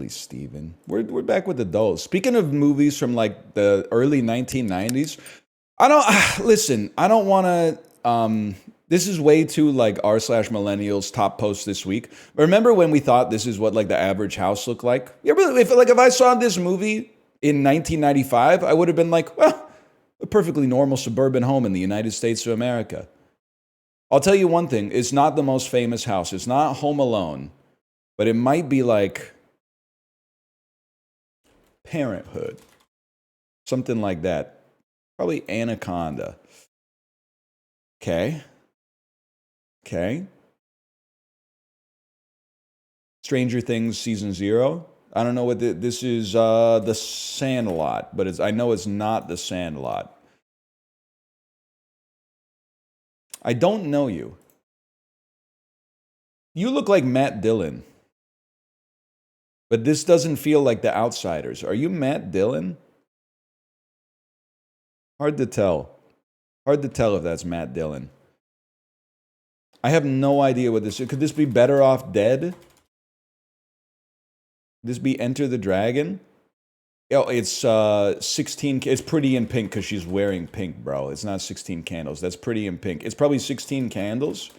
Exactly, Steven. We're back with adults. Speaking of movies from like the early 1990s, I don't listen. I don't want to. This is way too like r/millennials top post this week. But remember when we thought this is what like the average house looked like? Yeah, if I saw this movie in 1995, I would have been like, well, a perfectly normal suburban home in the United States of America. I'll tell you one thing: it's not the most famous house. It's not Home Alone, but it might be like Parenthood, something like that. Probably Anaconda. Okay. Stranger Things season 0. I don't know what this is. The Sandlot, but I know it's not the Sandlot. I don't know you. You look like Matt Dillon, but this doesn't feel like The Outsiders. Are you Matt Dillon? Hard to tell. Hard to tell if that's Matt Dillon. I have no idea what this is. Could this be Better Off Dead? Could this be Enter the Dragon? Oh, it's 16. It's Pretty in Pink because she's wearing pink, bro. It's not 16 candles. That's Pretty in Pink. It's probably 16 candles.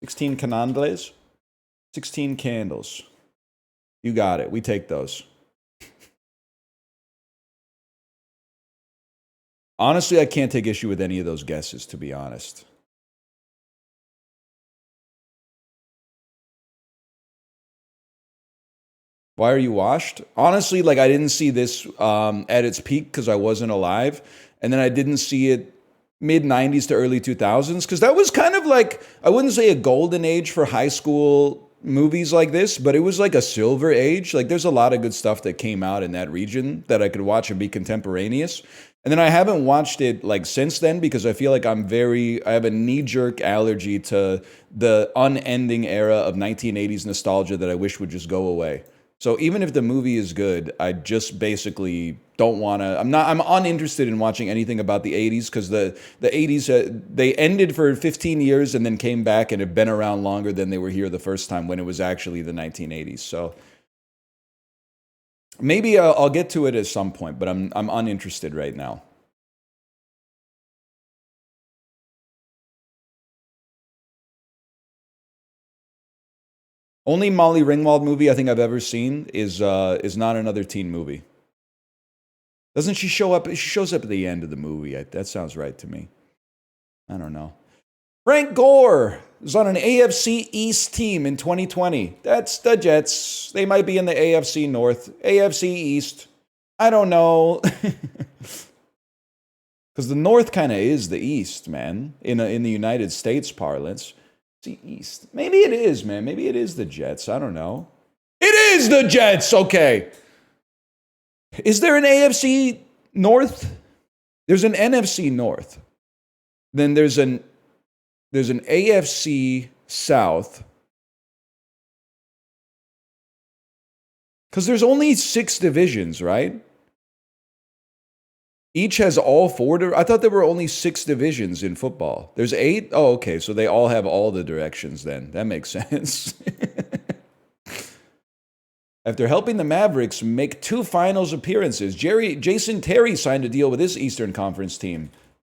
16 canandles. 16 candles. You got it. We take those. Honestly, I can't take issue with any of those guesses, to be honest. Why are you washed? Honestly, like I didn't see this at its peak because I wasn't alive. And then I didn't see it mid 90s to early 2000s because that was kind of like, I wouldn't say a golden age for high school movies like this, but it was like a silver age. Like there's a lot of good stuff that came out in that region that I could watch and be contemporaneous. And then I haven't watched it like since then because I feel like I have a knee-jerk allergy to the unending era of 1980s nostalgia that I wish would just go away. So even if the movie is good, I just basically don't want to. I'm uninterested in watching anything about the 80s because the 80s they ended for 15 years and then came back and have been around longer than they were here the first time when it was actually the 1980s. So maybe I'll get to it at some point, but I'm uninterested right now. Only Molly Ringwald movie I think I've ever seen is Not Another Teen Movie. Doesn't she show up? She shows up at the end of the movie. That sounds right to me. I don't know. Frank Gore is on an AFC East team in 2020. That's the Jets. They might be in the AFC North, AFC East. I don't know. Because the North kind of is the East, man, in the United States parlance. The East. Maybe it is, man. Maybe it is the Jets. I don't know. It is the Jets. Okay. Is there an AFC North? There's an NFC North. Then there's an AFC South. Because there's only 6 divisions, right? Each has all 4. I thought there were only 6 divisions in football. There's 8? Oh, okay. So they all have all the directions then. That makes sense. After helping the Mavericks make 2 finals appearances, Jason Terry signed a deal with his Eastern Conference team.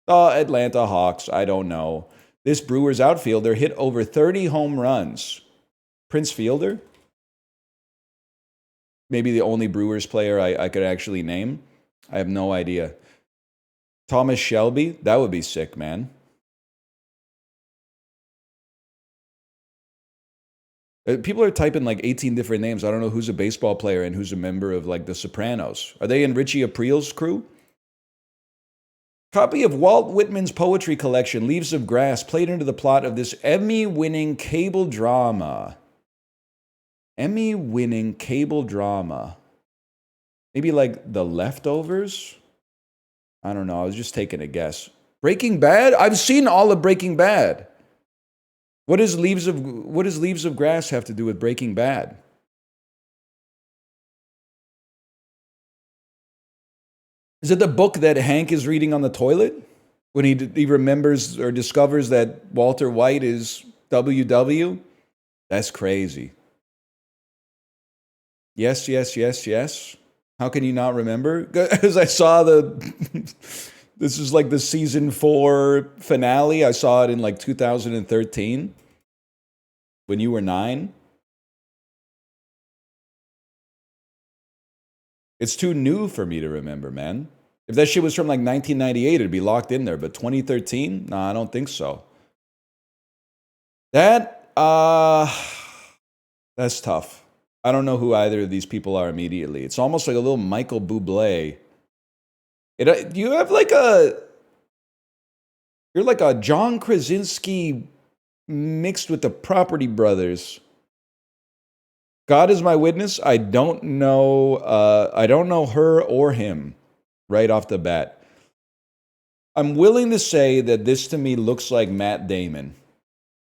Atlanta Hawks, I don't know. This Brewers outfielder hit over 30 home runs. Prince Fielder? Maybe the only Brewers player I could actually name. I have no idea. Thomas Shelby? That would be sick, man. People are typing like 18 different names. I don't know who's a baseball player and who's a member of like the Sopranos. Are they in Richie April's crew? Copy of Walt Whitman's poetry collection, Leaves of Grass, played into the plot of this Emmy-winning cable drama. Emmy-winning cable drama. Maybe like The Leftovers? I don't know. I was just taking a guess. Breaking Bad? I've seen all of Breaking Bad. What does Leaves of Grass have to do with Breaking Bad? Is it the book that Hank is reading on the toilet when he remembers or discovers that Walter White is WW? That's crazy. Yes, yes, yes, yes. How can you not remember? Because I saw this is like the season 4 finale. I saw it in like 2013 when you were 9. It's too new for me to remember, man. If that shit was from like 1998, it'd be locked in there. But 2013? Nah, I don't think so. That's tough. I don't know who either of these people are immediately. It's almost like a little Michael Bublé. You have like you're like a John Krasinski mixed with the Property Brothers. God is my witness. I don't know her or him right off the bat. I'm willing to say that this to me looks like Matt Damon.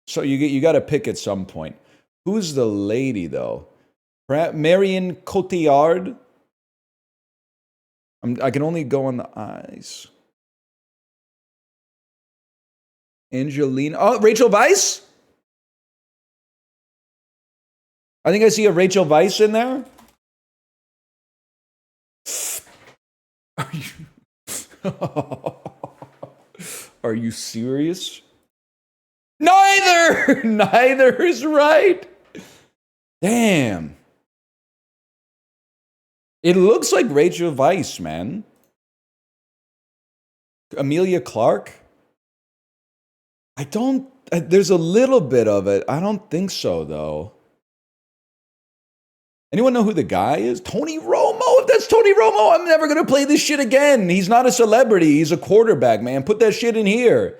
So you got to pick at some point. Who's the lady though? Marion Cotillard. I can only go on the eyes. Angelina. Oh, Rachel Weisz? I think I see a Rachel Weisz in there. Are you Are you serious? Neither! Neither is right. Damn. It looks like Rachel Weisz, man. Amelia Clark? There's a little bit of it. I don't think so, though. Anyone know who the guy is? Tony Romo? If that's Tony Romo, I'm never going to play this shit again. He's not a celebrity. He's a quarterback, man. Put that shit in here.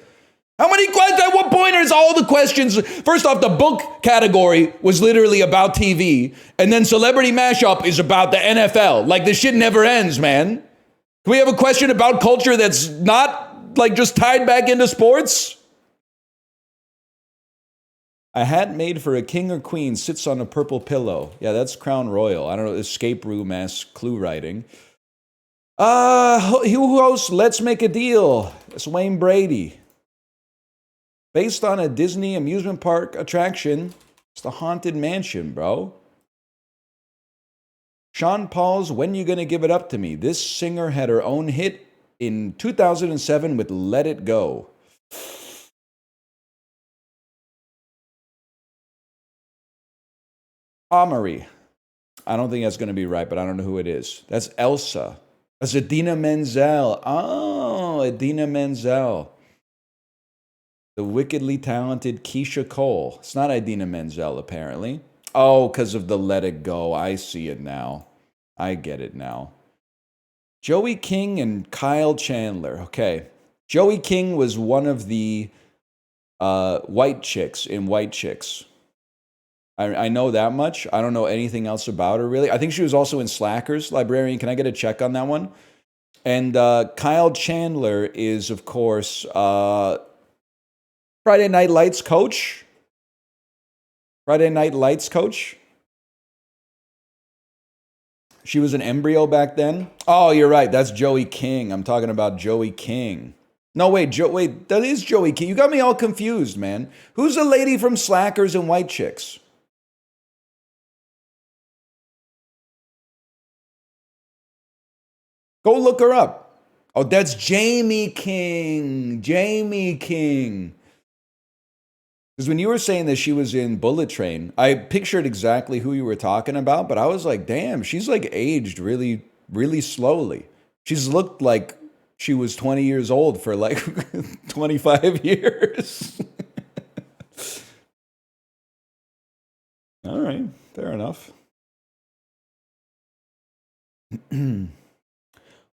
How many questions? At what point is all the questions? First off, the book category was literally about TV. And then celebrity mashup is about the NFL. Like, this shit never ends, man. Can we have a question about culture that's not, like, just tied back into sports? A hat made for a king or queen sits on a purple pillow. Yeah, that's Crown Royal. I don't know, escape room-esque clue writing. Who hosts Let's Make a Deal? It's Wayne Brady. Based on a Disney amusement park attraction. It's the Haunted Mansion, bro. Sean Paul's When You Gonna Give It Up to Me? This singer had her own hit in 2007 with Let It Go. Amory. I don't think that's going to be right, but I don't know who it is. That's Elsa. That's Idina Menzel. Oh, Idina Menzel. The wickedly talented Keisha Cole. It's not Idina Menzel, apparently. Oh, because of the Let It Go. I see it now. I get it now. Joey King and Kyle Chandler. Okay. Joey King was one of the white chicks in White Chicks. I know that much. I don't know anything else about her, really. I think she was also in Slackers. Librarian, can I get a check on that one? And Kyle Chandler is, of course, Friday Night Lights coach. Friday Night Lights coach. She was an embryo back then. Oh, you're right. That's Joey King. I'm talking about Joey King. No, wait, that is Joey King. You got me all confused, man. Who's the lady from Slackers and White Chicks? Go look her up. Oh, that's Jamie King. Jamie King. Because when you were saying that she was in Bullet Train, I pictured exactly who you were talking about, but I was like, damn, she's like aged really, really slowly. She's looked like she was 20 years old for like 25 years. All right, fair enough.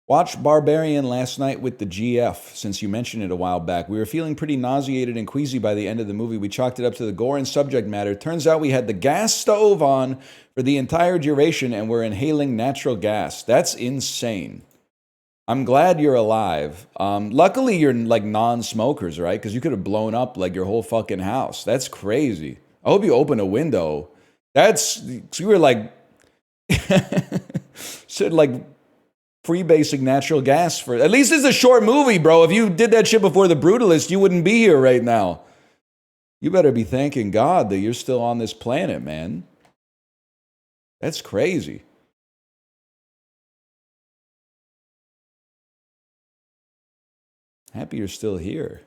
Watched Barbarian last night with the GF, since you mentioned it a while back. We were feeling pretty nauseated and queasy by the end of the movie. We chalked it up to the gore and subject matter. Turns out we had the gas stove on for the entire duration and we're inhaling natural gas. That's insane. I'm glad you're alive. Luckily, you're like non-smokers, right? Because you could have blown up like your whole fucking house. That's crazy. I hope you open a window. You were like, said like, freebasing natural gas for at least it's a short movie, bro. If you did that shit before The Brutalist, you wouldn't be here right now. You better be thanking God that you're still on this planet, man. That's crazy. Happy you're still here.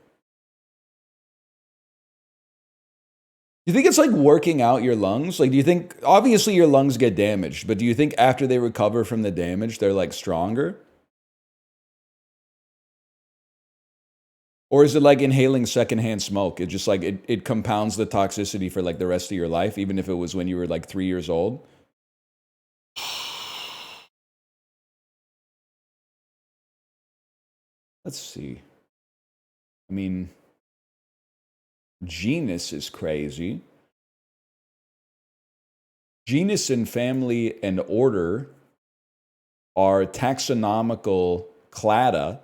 Do you think it's like working out your lungs? Like, do you think, obviously your lungs get damaged, but do you think after they recover from the damage, they're like stronger? Or is it like inhaling secondhand smoke? It just like, it compounds the toxicity for like the rest of your life, even if it was when you were like 3 years old? Let's see. I mean, genus is crazy. Genus and family and order are taxonomical clada.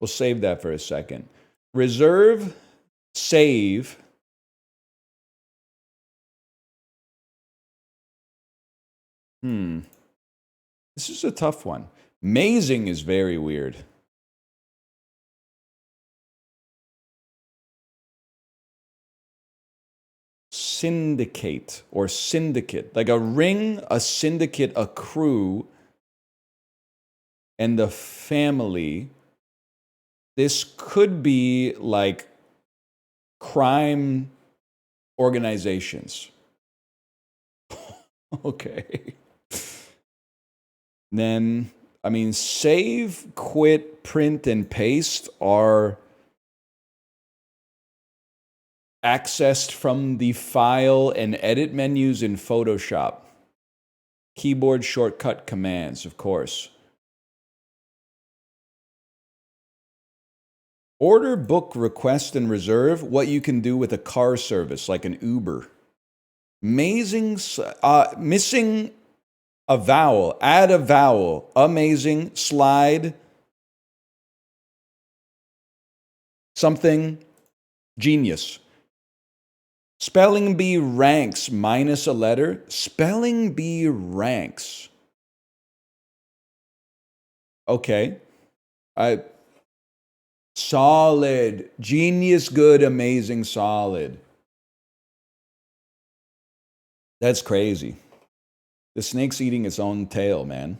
We'll save that for a second. Reserve, save. This is a tough one. Mazing is very weird. Syndicate or syndicate. Like a ring, a syndicate, a crew, and the family. This could be like crime organizations. Okay. Then, I mean, save, quit, print, and paste are accessed from the file and edit menus in Photoshop. Keyboard shortcut commands, of course. Order, book, request, and reserve, what you can do with a car service like an Uber. Missing a vowel, add a vowel, amazing, slide, something, genius. Spelling bee ranks minus a letter. Spelling bee ranks. Okay. Solid. Genius, good, amazing, solid. That's crazy. The snake's eating its own tail, man.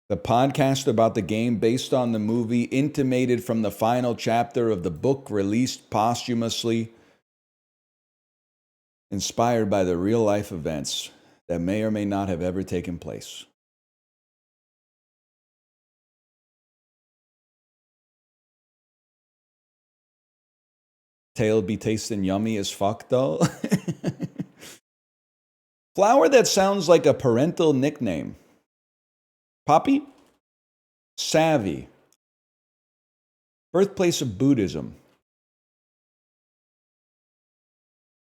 The podcast about the game based on the movie intimated from the final chapter of the book released posthumously, inspired by the real-life events that may or may not have ever taken place. Tail be tasting yummy as fuck, though. Flower that sounds like a parental nickname. Poppy? Savvy. Birthplace of Buddhism.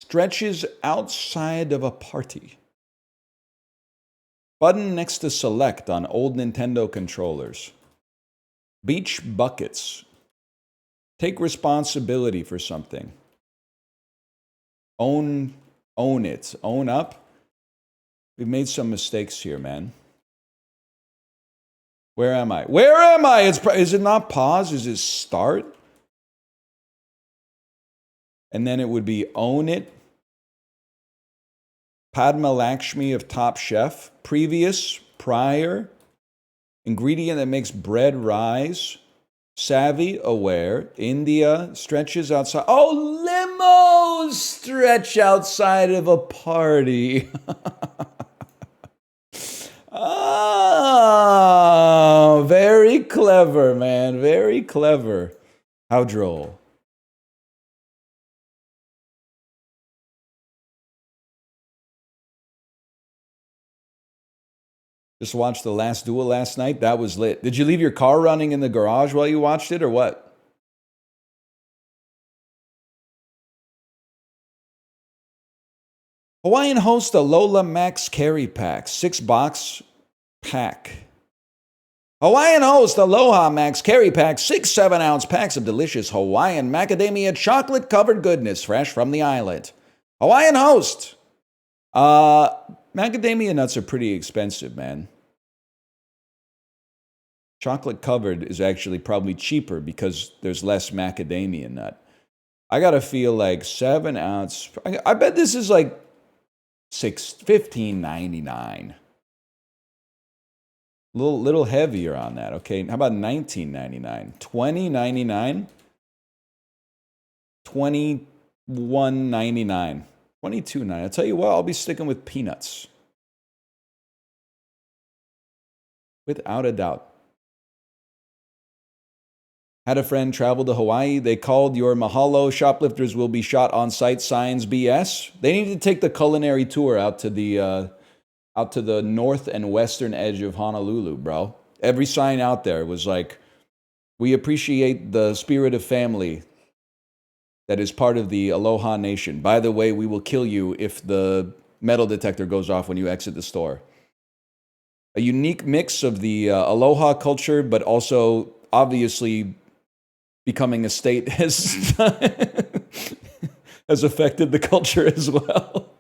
Stretches outside of a party. Button next to select on old Nintendo controllers. Beach buckets. Take responsibility for something. Own it. Own up. We've made some mistakes here, man. Where am I? Where am I? Is it not pause? Is it start? And then it would be own it. Padma Lakshmi of Top Chef. Previous, prior. Ingredient that makes bread rise. Savvy, aware. India, stretches outside. Oh, limos stretch outside of a party. Oh, very clever, man. Very clever. How droll. Just watched The Last Duel last night. That was lit. Did you leave your car running in the garage while you watched it or what? Hawaiian host Alola Max Carry Pack. 6-box pack. Hawaiian host Aloha Max Carry Pack. 6 7-ounce packs of delicious Hawaiian macadamia chocolate covered goodness fresh from the island. Hawaiian host. Macadamia nuts are pretty expensive, man. Chocolate covered is actually probably cheaper because there's less macadamia nut. I gotta feel like 7 ounce. I bet this is like $15.99. Little heavier on that. Okay, how about $19.99? $20.99? $21.99. $22.99. I'll tell you what, I'll be sticking with peanuts. Without a doubt. Had a friend travel to Hawaii. They called your mahalo shoplifters will be shot on sight signs BS. They need to take the culinary tour out to the north and western edge of Honolulu, bro. Every sign out there was like, we appreciate the spirit of family that is part of the Aloha Nation. By the way, we will kill you if the metal detector goes off when you exit the store. A unique mix of the Aloha culture, but also obviously becoming a state has affected the culture as well.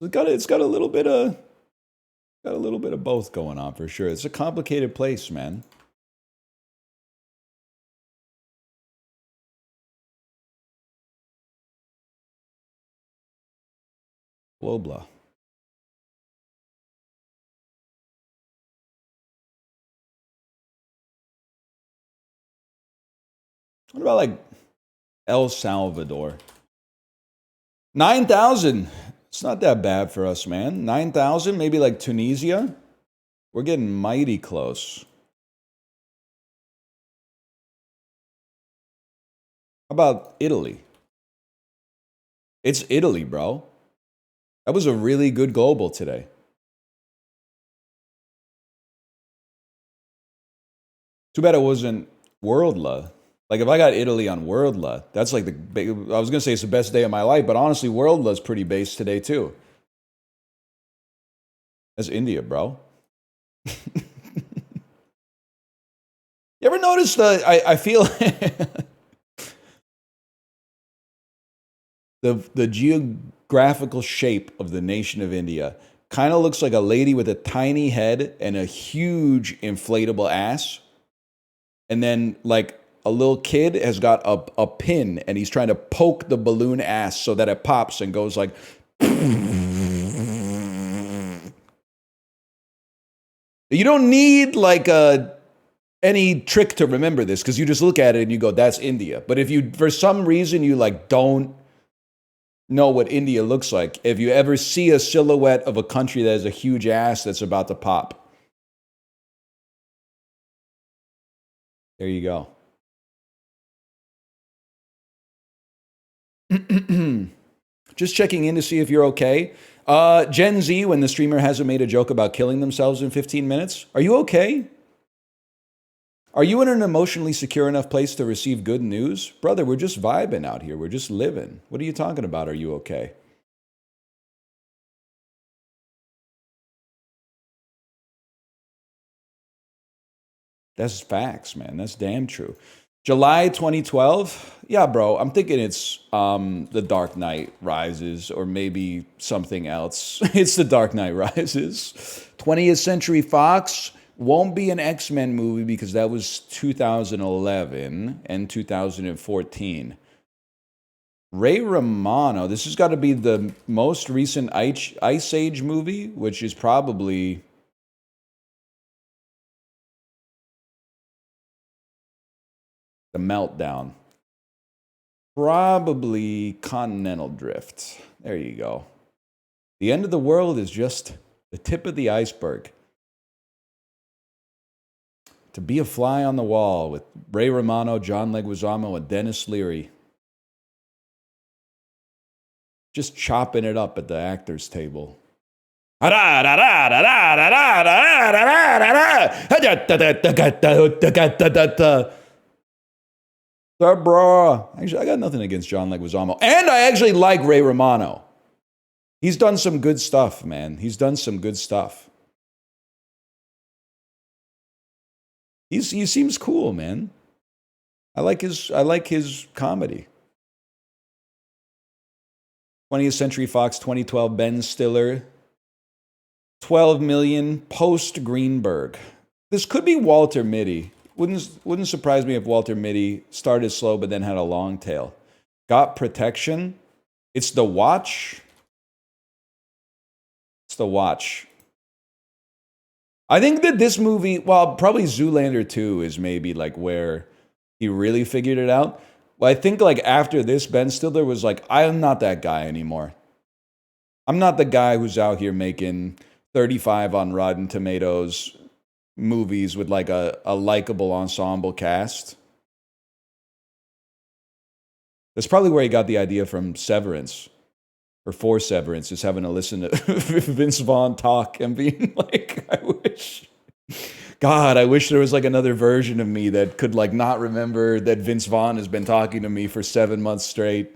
It's got a little bit of both going on for sure. It's a complicated place, man. Globle. What about like El Salvador? 9,000. It's not that bad for us, man. 9,000, maybe like Tunisia. We're getting mighty close. How about Italy? It's Italy, bro. That was a really good Globle today. Too bad it wasn't Worldle. Like, if I got Italy on Worldle, that's like I was going to say it's the best day of my life, but honestly, Worldle's pretty base today, too. That's India, bro. You ever notice I feel the geographical shape of the nation of India kind of looks like a lady with a tiny head and a huge inflatable ass. And then, like, a little kid has got a pin and he's trying to poke the balloon ass so that it pops and goes like. You don't need like any trick to remember this because you just look at it and you go, that's India. But if you, for some reason, you like don't know what India looks like, if you ever see a silhouette of a country that has a huge ass that's about to pop, there you go. Just checking in to see if you're okay. Gen Z, when the streamer hasn't made a joke about killing themselves in 15 minutes, are you okay? Are you in an emotionally secure enough place to receive good news? Brother, we're just vibing out here. We're just living. What are you talking about? Are you okay? That's facts, man. That's damn true. July 2012? Yeah, bro. I'm thinking it's The Dark Knight Rises or maybe something else. It's The Dark Knight Rises. 20th Century Fox won't be an X-Men movie because that was 2011 and 2014. Ray Romano. This has got to be the most recent Ice Age movie, which is probably... The Meltdown. Probably Continental Drift. There you go. The end of the world is just the tip of the iceberg. To Be a Fly on the Wall with Ray Romano, John Leguizamo, and Dennis Leary. Just chopping it up at the actors' table. Bro. Actually, I got nothing against John Leguizamo. And I actually like Ray Romano. He's done some good stuff, man. He's done some good stuff. He seems cool, man. I like his comedy. 20th Century Fox 2012 Ben Stiller. 12 million post Greenberg. This could be Walter Mitty. Wouldn't surprise me if Walter Mitty started slow but then had a long tail. Got protection. It's the watch. It's the watch. I think that this movie, well, probably Zoolander 2 is maybe like where he really figured it out. Well, I think like after this, Ben Stiller was like, I'm not that guy anymore. I'm not the guy who's out here making 35 on Rotten Tomatoes movies with like a likable ensemble cast. That's probably where he got the idea from Severance. Or for Severance, is having to listen to Vince Vaughn talk and being like, I wish there was like another version of me that could like not remember that Vince Vaughn has been talking to me for 7 months straight.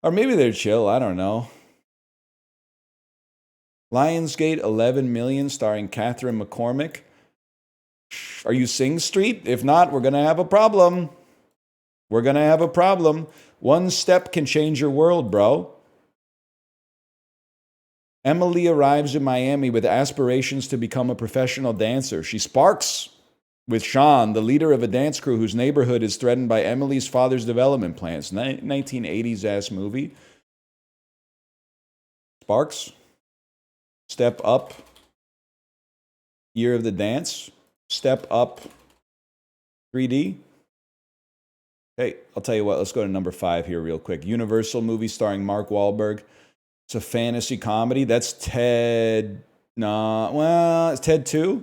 Or maybe they're chill, I don't know. Lionsgate, 11 million, starring Catherine McCormick. Are you Sing Street? If not, we're gonna have a problem. We're gonna have a problem. One step can change your world, bro. Emily arrives in Miami with aspirations to become a professional dancer. She sparks with Sean, the leader of a dance crew whose neighborhood is threatened by Emily's father's development plans. 1980s-ass movie. Sparks. Step Up. Year of the Dance. Step Up 3D. Hey, I'll tell you what, let's go to number 5 here real quick. Universal movie starring Mark Wahlberg. It's a fantasy comedy. That's Ted. Nah, well, it's Ted 2.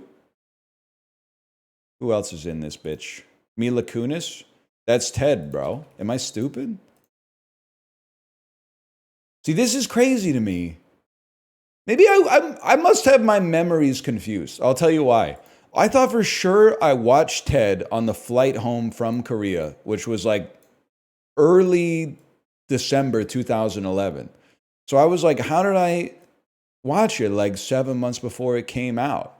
Who else is in this bitch? Mila Kunis. That's Ted, bro. Am I stupid? See, this is crazy to me. Maybe I must have my memories confused. I'll tell you why. I thought for sure I watched Ted on the flight home from Korea, which was like early December 2011. So I was like, how did I watch it like 7 months before it came out?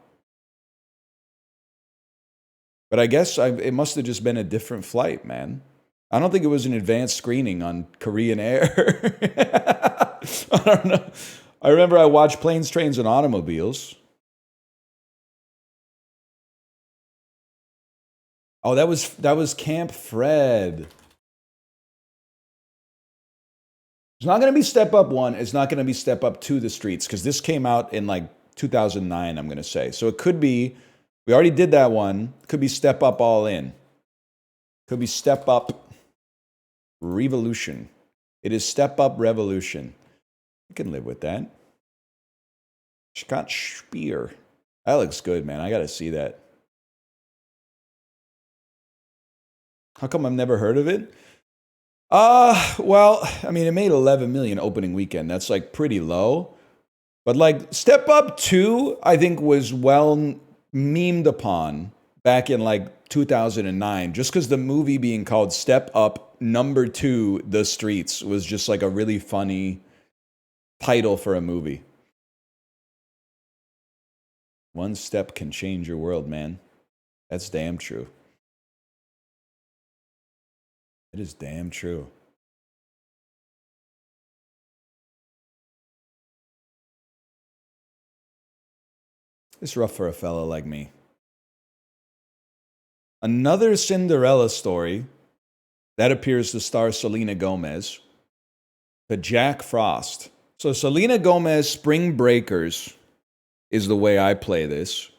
But I guess it must have just been a different flight, man. I don't think it was an advanced screening on Korean Air. I don't know. I remember I watched Planes, Trains, and Automobiles. Oh, that was Camp Fred. It's not going to be Step Up 1. It's not going to be Step Up 2, The Streets, because this came out in like 2009, I'm going to say. So it could be, we already did that one. Could be Step Up All In. Could be Step Up Revolution. It is Step Up Revolution. You can live with that. Scott Speer. That looks good, man. I got to see that. How come I've never heard of it? Well, I mean, it made 11 million opening weekend. That's like pretty low. But like Step Up 2, I think was well memed upon back in like 2009, just because the movie being called Step Up Number 2, The Streets was just like a really funny title for a movie. One step can change your world, man. That's damn true. It is damn true. It's rough for a fella like me. Another Cinderella story that appears to star Selena Gomez, the Jack Frost. So Selena Gomez Spring Breakers is the way I play this,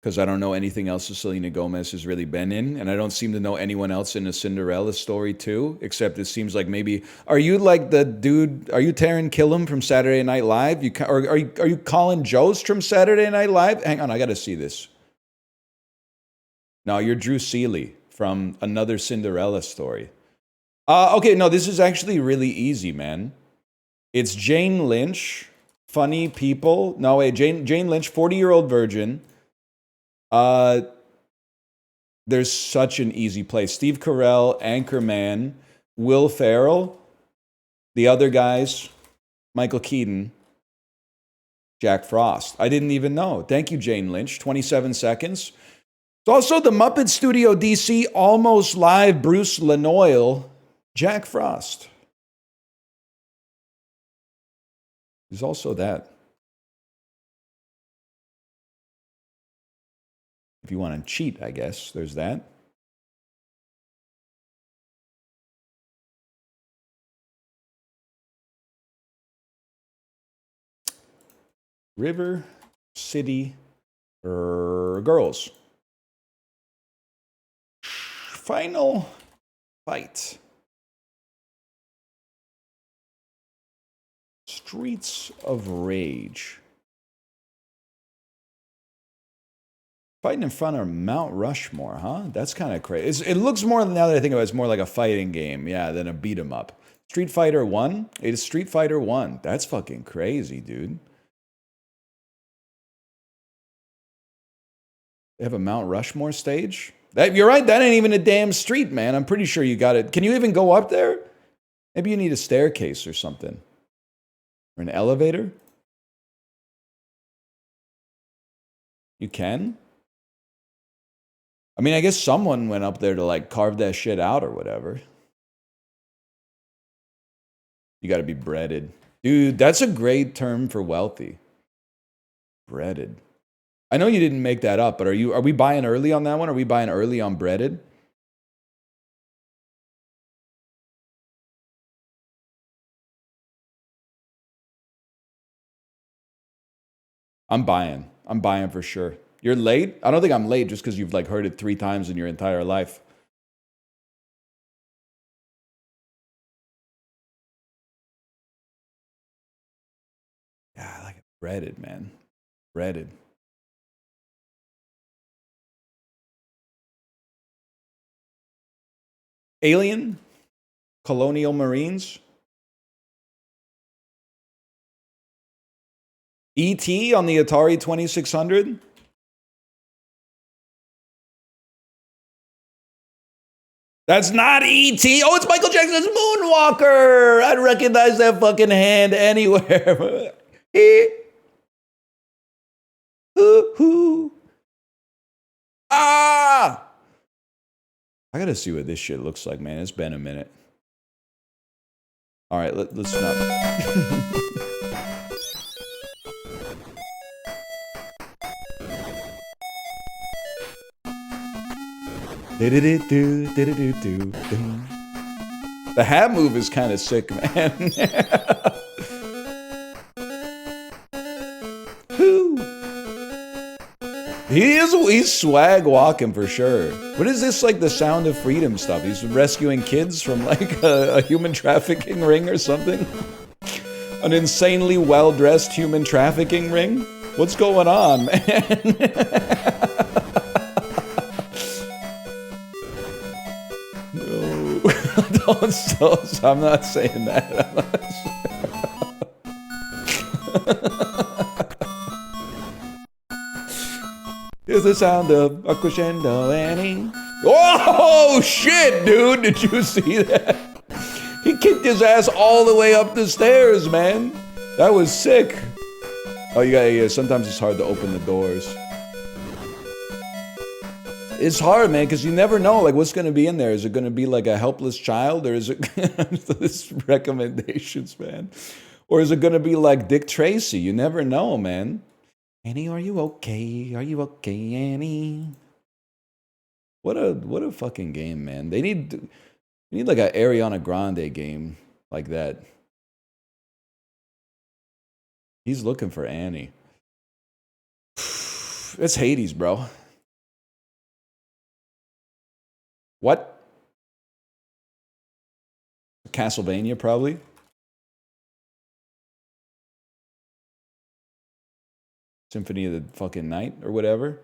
because I don't know anything else that Selena Gomez has really been in, and I don't seem to know anyone else in a Cinderella story too, except it seems like maybe, are you like the dude, are you Taron Killam from Saturday Night Live? Or are you Colin Jost from Saturday Night Live? Hang on, I gotta see this. No, you're Drew Seeley from Another Cinderella Story. Okay, no, this is actually really easy, man. It's Jane Lynch, Funny People. No, wait, Jane Lynch, 40-year-old virgin. There's such an easy play. Steve Carell, Anchorman, Will Ferrell, the other guys, Michael Keaton, Jack Frost. I didn't even know. Thank you, Jane Lynch. 27 seconds. It's also the Muppet Studio DC Almost Live Bruce Lanoil, Jack Frost. There's also that. If you want to cheat, I guess, there's that. River City Girls. Final fight. Streets of Rage. Fighting in front of Mount Rushmore, huh? That's kind of crazy. It looks more, now that I think about it, it's more like a fighting game, yeah, than a beat 'em up. Street Fighter 1? It is Street Fighter 1. That's fucking crazy, dude. They have a Mount Rushmore stage? You're right, that ain't even a damn street, man. I'm pretty sure you got it. Can you even go up there? Maybe you need a staircase or something. Or an elevator? You can? I mean, I guess someone went up there to like carve that shit out or whatever. You gotta be breaded. Dude, that's a great term for wealthy. Breaded. I know you didn't make that up, but are we buying early on that one? Are we buying early on breaded? I'm buying. I'm buying for sure. You're late? I don't think I'm late just because you've like heard it 3 times in your entire life. Yeah, I like it. Breaded, man. Breaded. Alien? Colonial Marines? E.T. on the Atari 2600? That's not E.T. Oh, it's Michael Jackson's Moonwalker. I'd recognize that fucking hand anywhere. Ah! I gotta see what this shit looks like, man. It's been a minute. All right, let's not. The hat move is kind of sick, man. He's swag walking for sure. What is this, like the Sound of Freedom stuff? He's rescuing kids from like a human trafficking ring or something? An insanely well-dressed human trafficking ring? What's going on, man? Don't, I'm not saying that. Here's the sound of a crescendo Annie. Oh shit, dude! Did you see that? He kicked his ass all the way up the stairs, man. That was sick. Oh, yeah. Sometimes it's hard to open the doors. It's hard, man, because you never know, like, what's going to be in there. Is it going to be, like, a helpless child, or is it... this recommendations, man. Or is it going to be, like, Dick Tracy? You never know, man. Annie, are you okay? Are you okay, Annie? What a fucking game, man. They need, like, an Ariana Grande game like that. He's looking for Annie. It's Hades, bro. What? Castlevania, probably. Symphony of the fucking Night or whatever.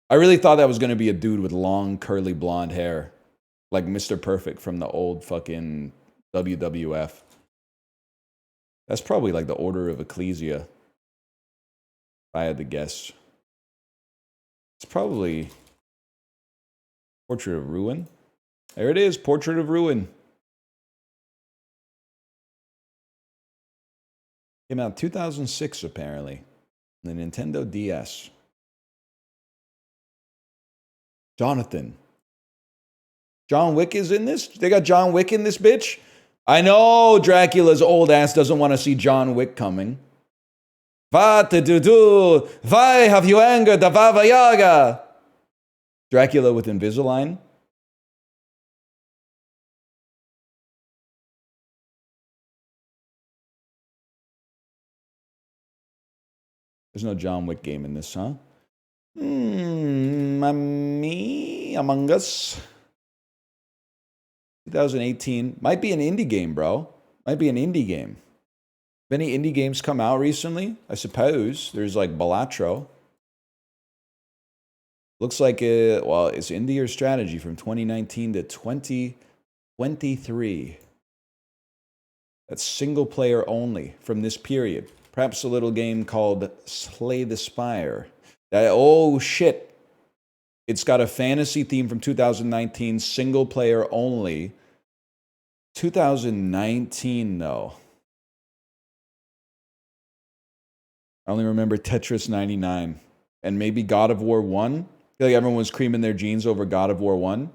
I really thought that was going to be a dude with long, curly blonde hair. Like Mr. Perfect from the old fucking WWF. That's probably like the Order of Ecclesia. If I had to guess. It's probably Portrait of Ruin. There it is, Portrait of Ruin. Came out 2006, apparently. The Nintendo DS. Jonathan. John Wick is in this? They got John Wick in this bitch? I know Dracula's old ass doesn't want to see John Wick coming. What did you do? Why have you angered the Baba Yaga? Dracula with Invisalign. There's no John Wick game in this, huh? Me, Among Us. 2018. Might be an indie game, bro. Might be an indie game. Have any indie games come out recently? I suppose. There's like Balatro. Looks like well, it's indie or strategy from 2019 to 2023. That's single player only from this period. Perhaps a little game called Slay the Spire. Oh shit. It's got a fantasy theme from 2019, single player only. 2019 though. I only remember Tetris 99 and maybe God of War 1. I feel like everyone was creaming their jeans over God of War 1.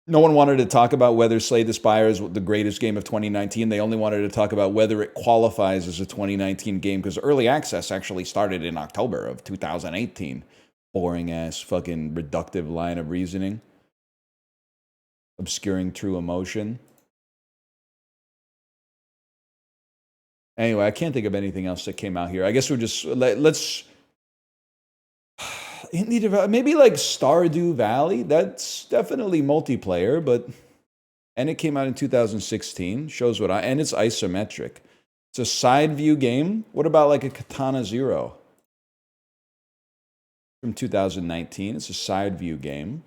No one wanted to talk about whether Slay the Spire is the greatest game of 2019. They only wanted to talk about whether it qualifies as a 2019 game because early access actually started in October of 2018. Boring ass fucking reductive line of reasoning. Obscuring true emotion. Anyway, I can't think of anything else that came out here. I guess we're just, let's, maybe like Stardew Valley. That's definitely multiplayer, but, and it came out in 2016. Shows what and it's isometric. It's a side view game. What about like a Katana Zero? From 2019. It's a side view game.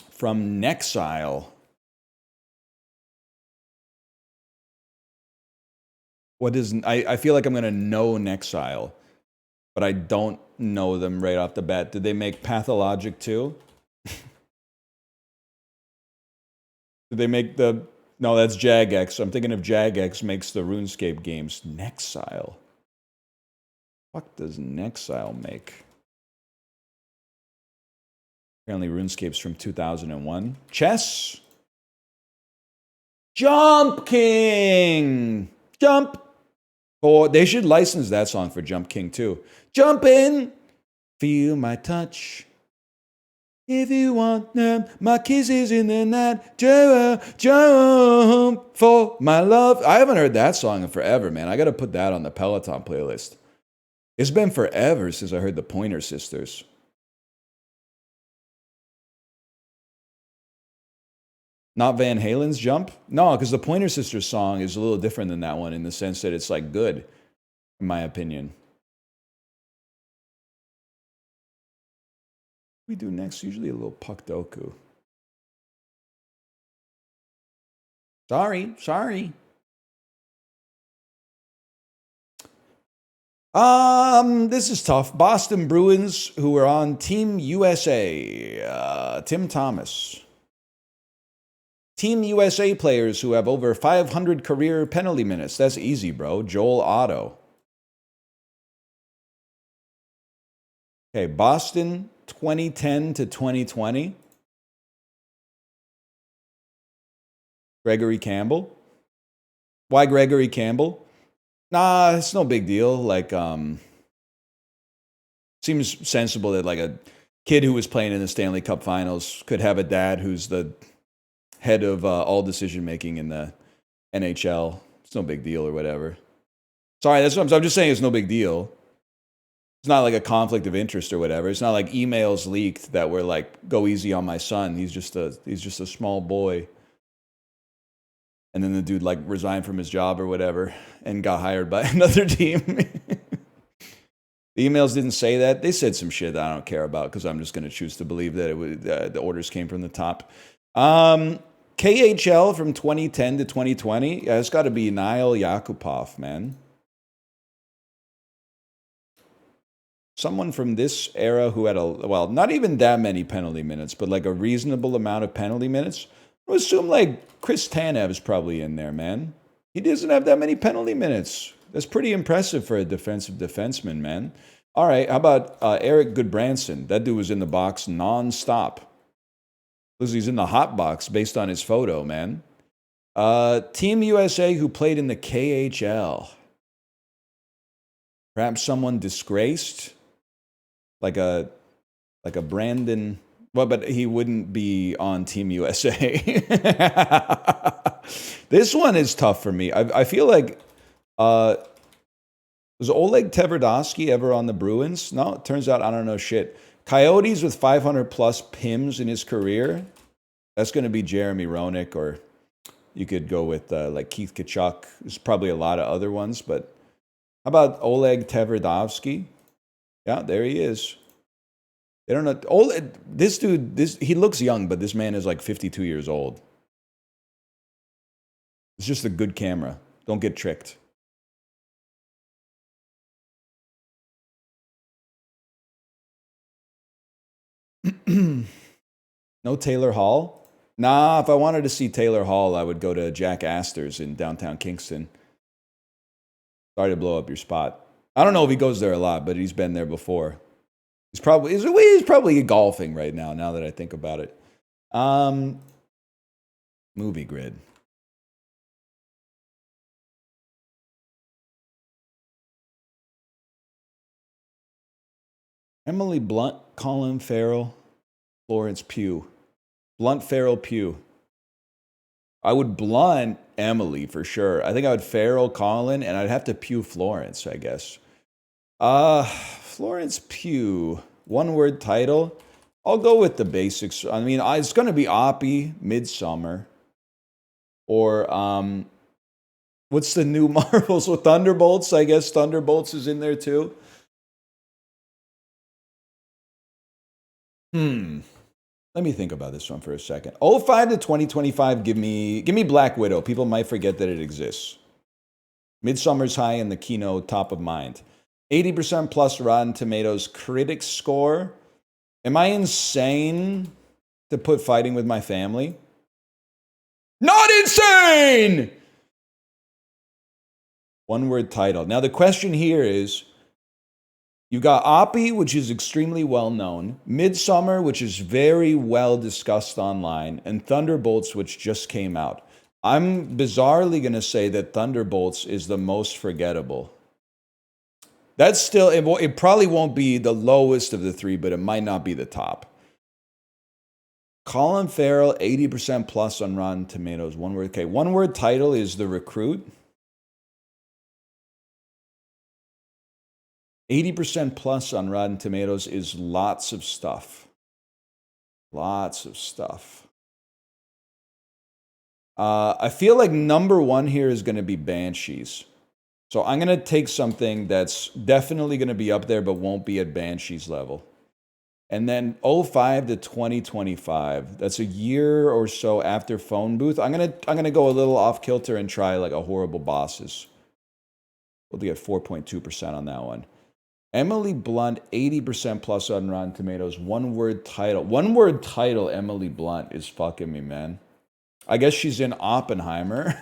From Nexile. What is... I feel like I'm going to know Nexile, but I don't know them right off the bat. Did they make Pathologic too? Did they make the... No, that's Jagex. I'm thinking if Jagex makes the RuneScape games. Nexile. What does Nexile make? Apparently RuneScape's from 2001. Chess? Jump King! Jump! Oh, they should license that song for Jump King too. Jump in! Feel my touch. If you want them, my kisses in the night. Jump for my love. I haven't heard that song in forever, man. I gotta put that on the Peloton playlist. It's been forever since I heard the Pointer Sisters. Not Van Halen's Jump? No, because the Pointer Sisters song is a little different than that one in the sense that it's like good, in my opinion. We do next usually a little Puckdoku. Sorry. This is tough. Boston Bruins, who are on Team USA. Tim Thomas. Team USA players who have over 500 career penalty minutes. That's easy, bro. Joel Otto. Okay, Boston, 2010 to 2020. Gregory Campbell. Why Gregory Campbell? Nah, it's no big deal. Like, seems sensible that like a kid who was playing in the Stanley Cup Finals could have a dad who's the head of all decision-making in the NHL. It's no big deal or whatever. Sorry, that's what I'm just saying it's no big deal. It's not like a conflict of interest or whatever. It's not like emails leaked that were like, go easy on my son. He's just a small boy. And then the dude like resigned from his job or whatever and got hired by another team. The emails didn't say that. They said some shit that I don't care about because I'm just going to choose to believe that it was, the orders came from the top. KHL from 2010 to 2020. Yeah, it's got to be Niall Yakupov, man. Someone from this era who had well, not even that many penalty minutes, but like a reasonable amount of penalty minutes. I would assume like Chris Tanev is probably in there, man. He doesn't have that many penalty minutes. That's pretty impressive for a defensive defenseman, man. All right, how about Eric Goodbranson? That dude was in the box nonstop. Because he's in the hot box based on his photo, man. Team USA who played in the KHL. Perhaps someone disgraced, like a Brandon. Well, but he wouldn't be on Team USA. This one is tough for me. I feel like Was Oleg Tverdovsky ever on the Bruins? No, it turns out I don't know shit. Coyotes with 500 plus PIMs in his career. That's going to be Jeremy Roenick, or you could go with like Keith Kachuk. There's probably a lot of other ones, but how about Oleg Tverdovsky? Yeah, there he is. They don't know. This dude, he looks young, but this man is like 52 years old. It's just a good camera. Don't get tricked. No Taylor Hall? Nah, if I wanted to see Taylor Hall, I would go to Jack Astor's in downtown Kingston. Sorry to blow up your spot. I don't know if he goes there a lot, but he's been there before. He's probably golfing right now that I think about it. Movie grid. Emily Blunt, Colin Farrell, Florence Pugh. Blunt, Farrell, Pugh. I would Blunt Emily for sure. I think I would Farrell, Colin, and I'd have to Pugh Florence, I guess. Florence Pugh. One word title. I'll go with the basics. I mean, it's going to be Oppie, Midsummer. Or, what's the new Marvel? So Thunderbolts, I guess Thunderbolts is in there too. Let me think about this one for a second. 05 to 2025, give me Black Widow. People might forget that it exists. Midsummer's high and the Kino top of mind. 80% plus Rotten Tomatoes critics score. Am I insane to put Fighting with My Family? Not insane! One word title. Now the question here is, you've got Oppie, which is extremely well known, Midsummer, which is very well discussed online, and Thunderbolts, which just came out. I'm bizarrely going to say that Thunderbolts is the most forgettable. That's still, it probably won't be the lowest of the three, but it might not be the top. Colin Farrell, 80% plus on Rotten Tomatoes. One word. Okay, one word title is The Recruit. 80% plus on Rotten Tomatoes is lots of stuff. Lots of stuff. I feel like number one here is going to be Banshees. So I'm going to take something that's definitely going to be up there, but won't be at Banshees level. And then 05 to 2025, that's a year or so after Phone Booth. I'm gonna go a little off kilter and try like a Horrible Bosses. We'll get 4.2% on that one. Emily Blunt, 80% plus on Rotten Tomatoes. One word title. One word title, Emily Blunt is fucking me, man. I guess she's in Oppenheimer.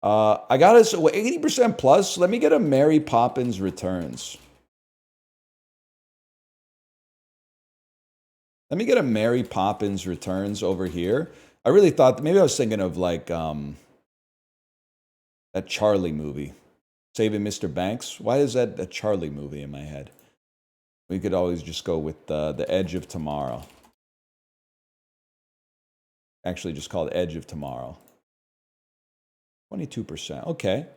I got it. So 80% plus. Let me get a Mary Poppins Returns. Let me get a Mary Poppins Returns over here. I really thought, maybe I was thinking of like that Charlie movie, Saving Mr. Banks. Why is that a Charlie movie in my head? We could always just go with The Edge of Tomorrow. Actually, just called Edge of Tomorrow. 22%. Okay.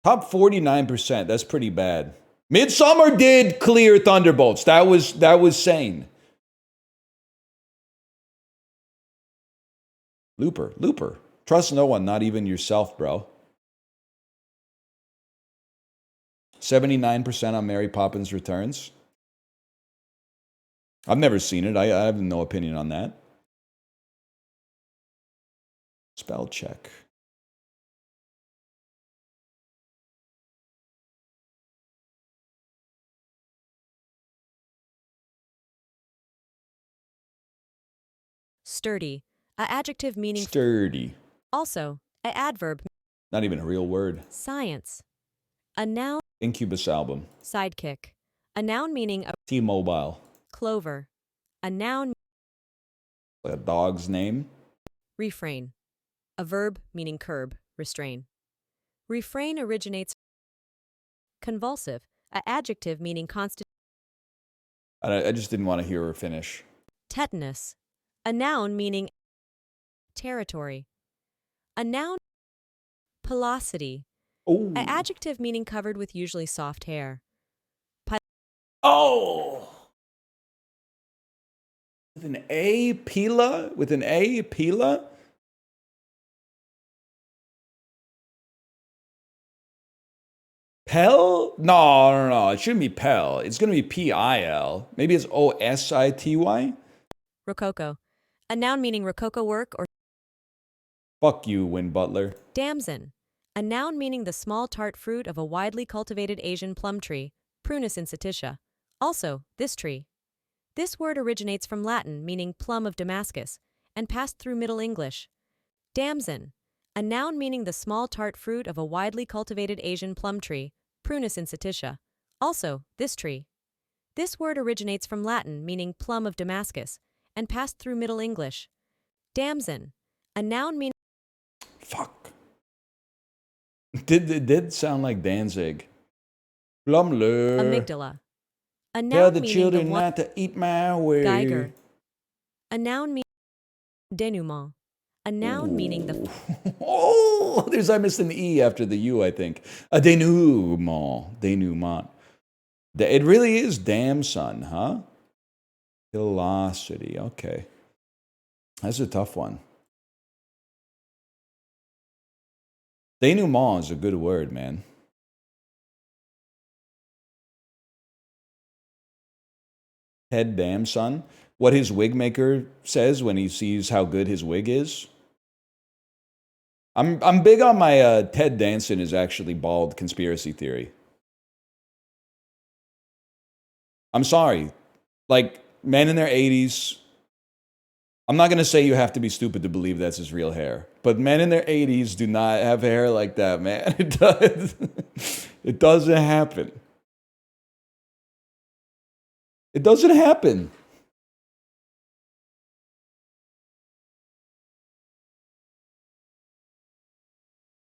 Top 49%. That's pretty bad. Midsummer did clear Thunderbolts. That was sane. Looper. Trust no one, not even yourself, bro. 79% on Mary Poppins Returns. I've never seen it. I have no opinion on that. Spell check. Sturdy. A adjective meaning Sturdy. Also, a adverb. Not even a real word. Science. A noun. Incubus album. Sidekick. A noun meaning a T-Mobile. clover. A noun. A dog's name. Refrain. A verb meaning curb, restrain. Refrain originates. Convulsive. A adjective meaning constant. I just didn't want to hear her finish. Tetanus. A noun meaning territory. A noun. Pelosity. Oh. An adjective meaning covered with usually soft hair. Oh. With an A, pila? With an A, pila? Pel? No. It shouldn't be Pel. It's going to be P-I-L. Maybe it's O-S-I-T-Y? Rococo. A noun meaning rococo work or Fuck you, Win Butler. damson. A noun meaning the small tart fruit of a widely cultivated Asian plum tree, Prunus insatitia. Also, this tree. This word originates from Latin meaning plum of Damascus and passed through Middle English. Damson. A noun meaning the small tart fruit of a widely cultivated Asian plum tree, Prunus insatitia. Also, this tree. This word originates from Latin meaning plum of Damascus and passed through Middle English. Damson. A noun meaning Fuck. It did sound like Danzig. Blumler. amygdala. A Tell noun the meaning children the one not to eat my way. Geiger. A noun meaning denouement. A noun meaning the Oh, I missed an E after the U, I think. A denouement. Denouement. It really is damn son, huh? Velocity. Okay. That's a tough one. Denouement is a good word, man. Head damn son. What his wig maker says when he sees how good his wig is. I'm big on my Ted Danson is actually bald conspiracy theory. I'm sorry. Like, men in their 80s, I'm not going to say you have to be stupid to believe that's his real hair, but men in their 80s do not have hair like that, man. It does. It doesn't happen. It doesn't happen.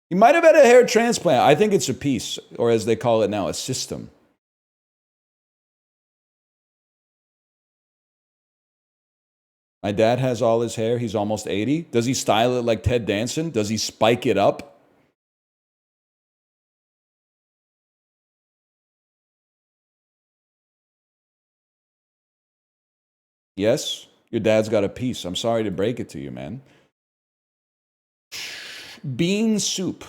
He might have had a hair transplant. I think it's a piece, or as they call it now, a system. My dad has all his hair. He's almost 80. Does he style it like Ted Danson? Does he spike it up? Yes, your dad's got a piece. I'm sorry to break it to you, man. Bean soup.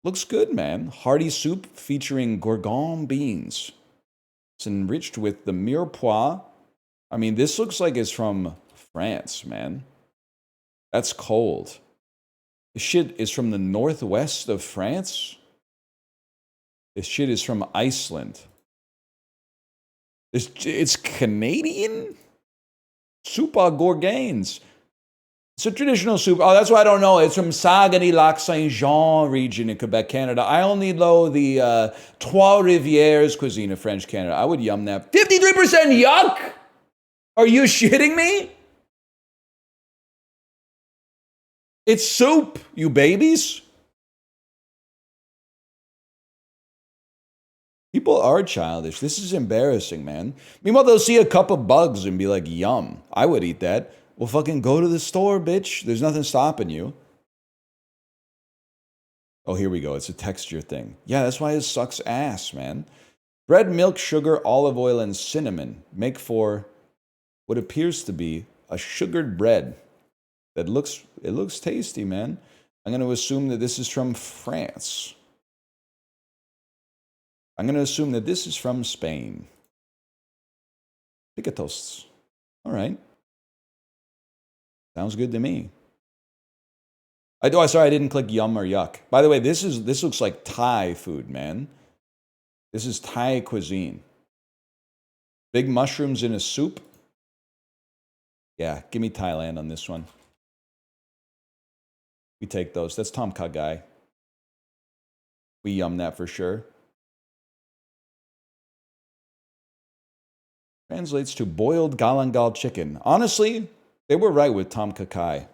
Looks good, man. Hearty soup featuring Gorgon beans. It's enriched with the mirepoix. I mean, this looks like it's from France, man. That's cold. This shit is from the northwest of France. This shit is from Iceland. It's Canadian? Soup à Gorganes. It's a traditional soup. Oh, that's why I don't know. It's from Saguenay-Lac-Saint-Jean region in Quebec, Canada. I only know the Trois-Rivières cuisine of French Canada. I would yum that. 53% yuck? Are you shitting me? It's soup, you babies. People are childish. This is embarrassing, man. Meanwhile, they'll see a cup of bugs and be like, yum. I would eat that. Well, fucking go to the store, bitch. There's nothing stopping you. Oh, here we go. It's a texture thing. Yeah, that's why it sucks ass, man. Bread, milk, sugar, olive oil, and cinnamon make for what appears to be a sugared bread. It looks tasty, man. I'm going to assume that this is from France. I'm going to assume that this is from Spain. Pica-toasts. All right. Sounds good to me. Sorry, I didn't click yum or yuck. By the way, this looks like Thai food, man. This is Thai cuisine. Big mushrooms in a soup. Yeah, give me Thailand on this one. We take those. That's Tom Kha Gai. We yum that for sure. Translates to boiled galangal chicken. Honestly, they were right with Tom Kha Gai.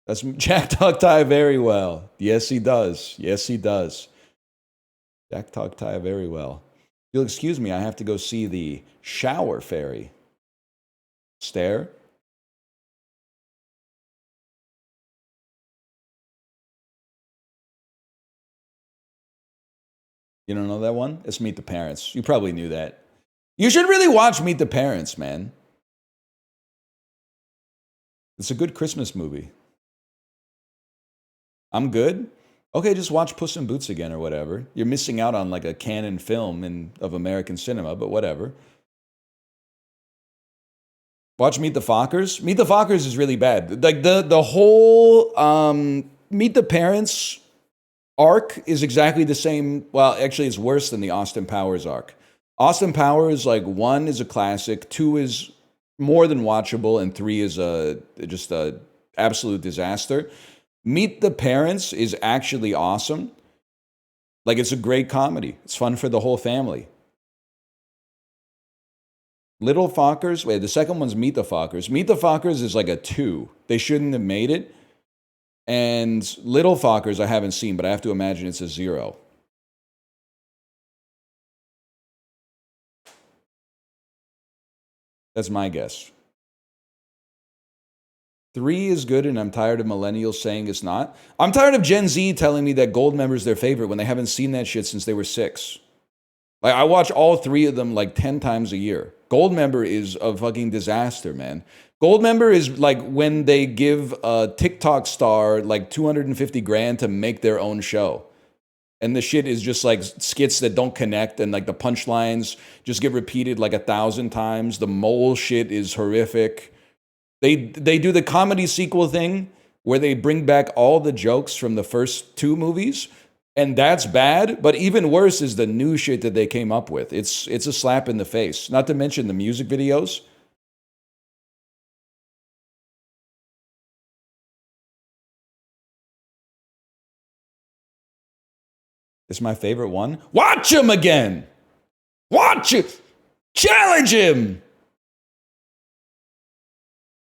That's Jack Talk Thai very well. Yes, he does. Yes, he does. Jack Talk Thai very well. You'll excuse me, I have to go see the shower fairy. Stare. You don't know that one? It's Meet the Parents. You probably knew that. You should really watch Meet the Parents, man. It's a good Christmas movie. I'm good. Okay, just watch Puss in Boots again or whatever. You're missing out on like a canon film of American cinema, but whatever. Watch Meet the Fockers. Meet the Fockers is really bad. Like the whole Meet the Parents arc is exactly the same. Well, actually, it's worse than the Austin Powers arc. Austin Powers, like 1 is a classic, 2 is more than watchable, and 3 is just a absolute disaster. Meet the Parents is actually awesome. Like, it's a great comedy. It's fun for the whole family. Little Fockers, wait, the second one's Meet the Fockers. Meet the Fockers is like a 2. They shouldn't have made it. And Little Fockers I haven't seen, but I have to imagine it's a 0. That's my guess. 3 is good, and I'm tired of millennials saying it's not. I'm tired of Gen Z telling me that Gold Member is their favorite when they haven't seen that shit since they were 6. Like, I watch all 3 of them like 10 times a year. Gold Member is a fucking disaster, man. Gold Member is like when they give a TikTok star like 250 grand to make their own show. And the shit is just like skits that don't connect, and like the punchlines just get repeated like 1,000 times. The mole shit is horrific. They do the comedy sequel thing where they bring back all the jokes from the first 2 movies, and that's bad. But even worse is the new shit that they came up with. It's a slap in the face. Not to mention the music videos. It's my favorite one. Watch him again. Watch it. Challenge him.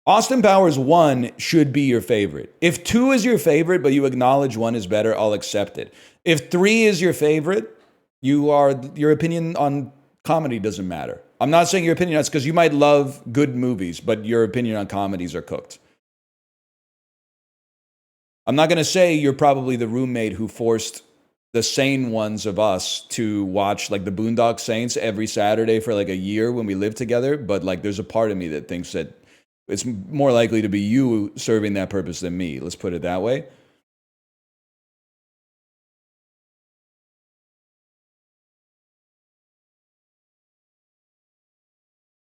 Austin Powers 1 should be your favorite. If 2 is your favorite, but you acknowledge 1 is better, I'll accept it. If 3 is your favorite, your opinion on comedy doesn't matter. I'm not saying your opinion is because you might love good movies, but your opinion on comedies are cooked. I'm not going to say you're probably the roommate who forced the sane ones of us to watch like the Boondock Saints every Saturday for like a year when we lived together, but like there's a part of me that thinks that it's more likely to be you serving that purpose than me. Let's put it that way.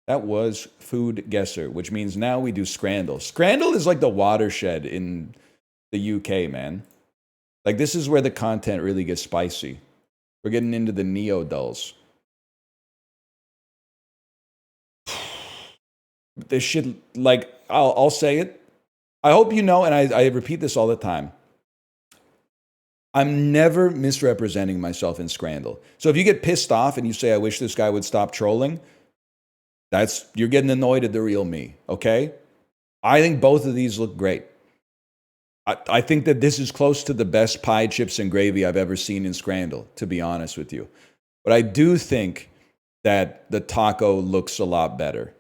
That was FoodGuessr, which means now we do Scrandle. Scrandle is like the watershed in the UK, man. Like, this is where the content really gets spicy. We're getting into the neo-dulls. This shit, like, I'll say it. I hope you know, and I repeat this all the time. I'm never misrepresenting myself in Scrandle. So if you get pissed off and you say, I wish this guy would stop trolling, you're getting annoyed at the real me, okay? I think both of these look great. I think that this is close to the best pie, chips, and gravy I've ever seen in Scrandle, to be honest with you. But I do think that the taco looks a lot better.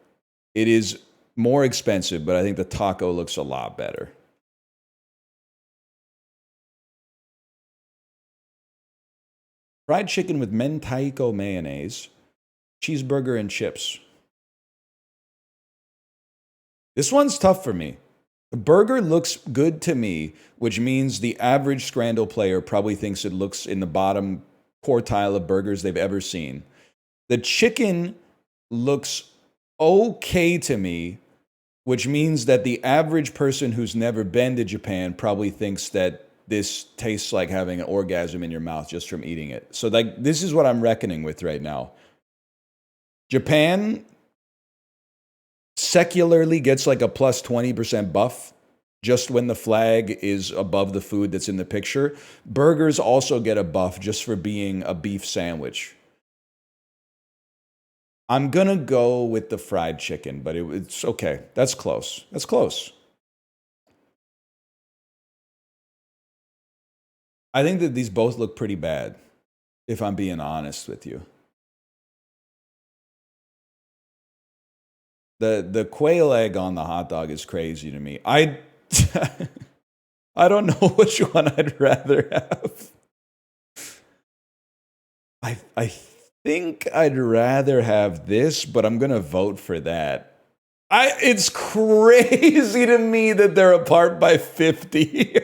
It is more expensive, but I think the taco looks a lot better. Fried chicken with mentaiko mayonnaise, cheeseburger and chips. This one's tough for me. The burger looks good to me, which means the average Scrandle player probably thinks it looks in the bottom quartile of burgers they've ever seen. The chicken looks okay to me, which means that the average person who's never been to Japan probably thinks that this tastes like having an orgasm in your mouth just from eating it. So like, this is what I'm reckoning with right now. Japan secularly gets like a plus 20% buff just when the flag is above the food that's in the picture. Burgers also get a buff just for being a beef sandwich. I'm gonna go with the fried chicken, but it's okay. That's close. That's close. I think that these both look pretty bad, if I'm being honest with you. The quail egg on the hot dog is crazy to me. I don't know which one I'd rather have. I think I'd rather have this, but I'm gonna vote for that. It's crazy to me that they're apart by 50.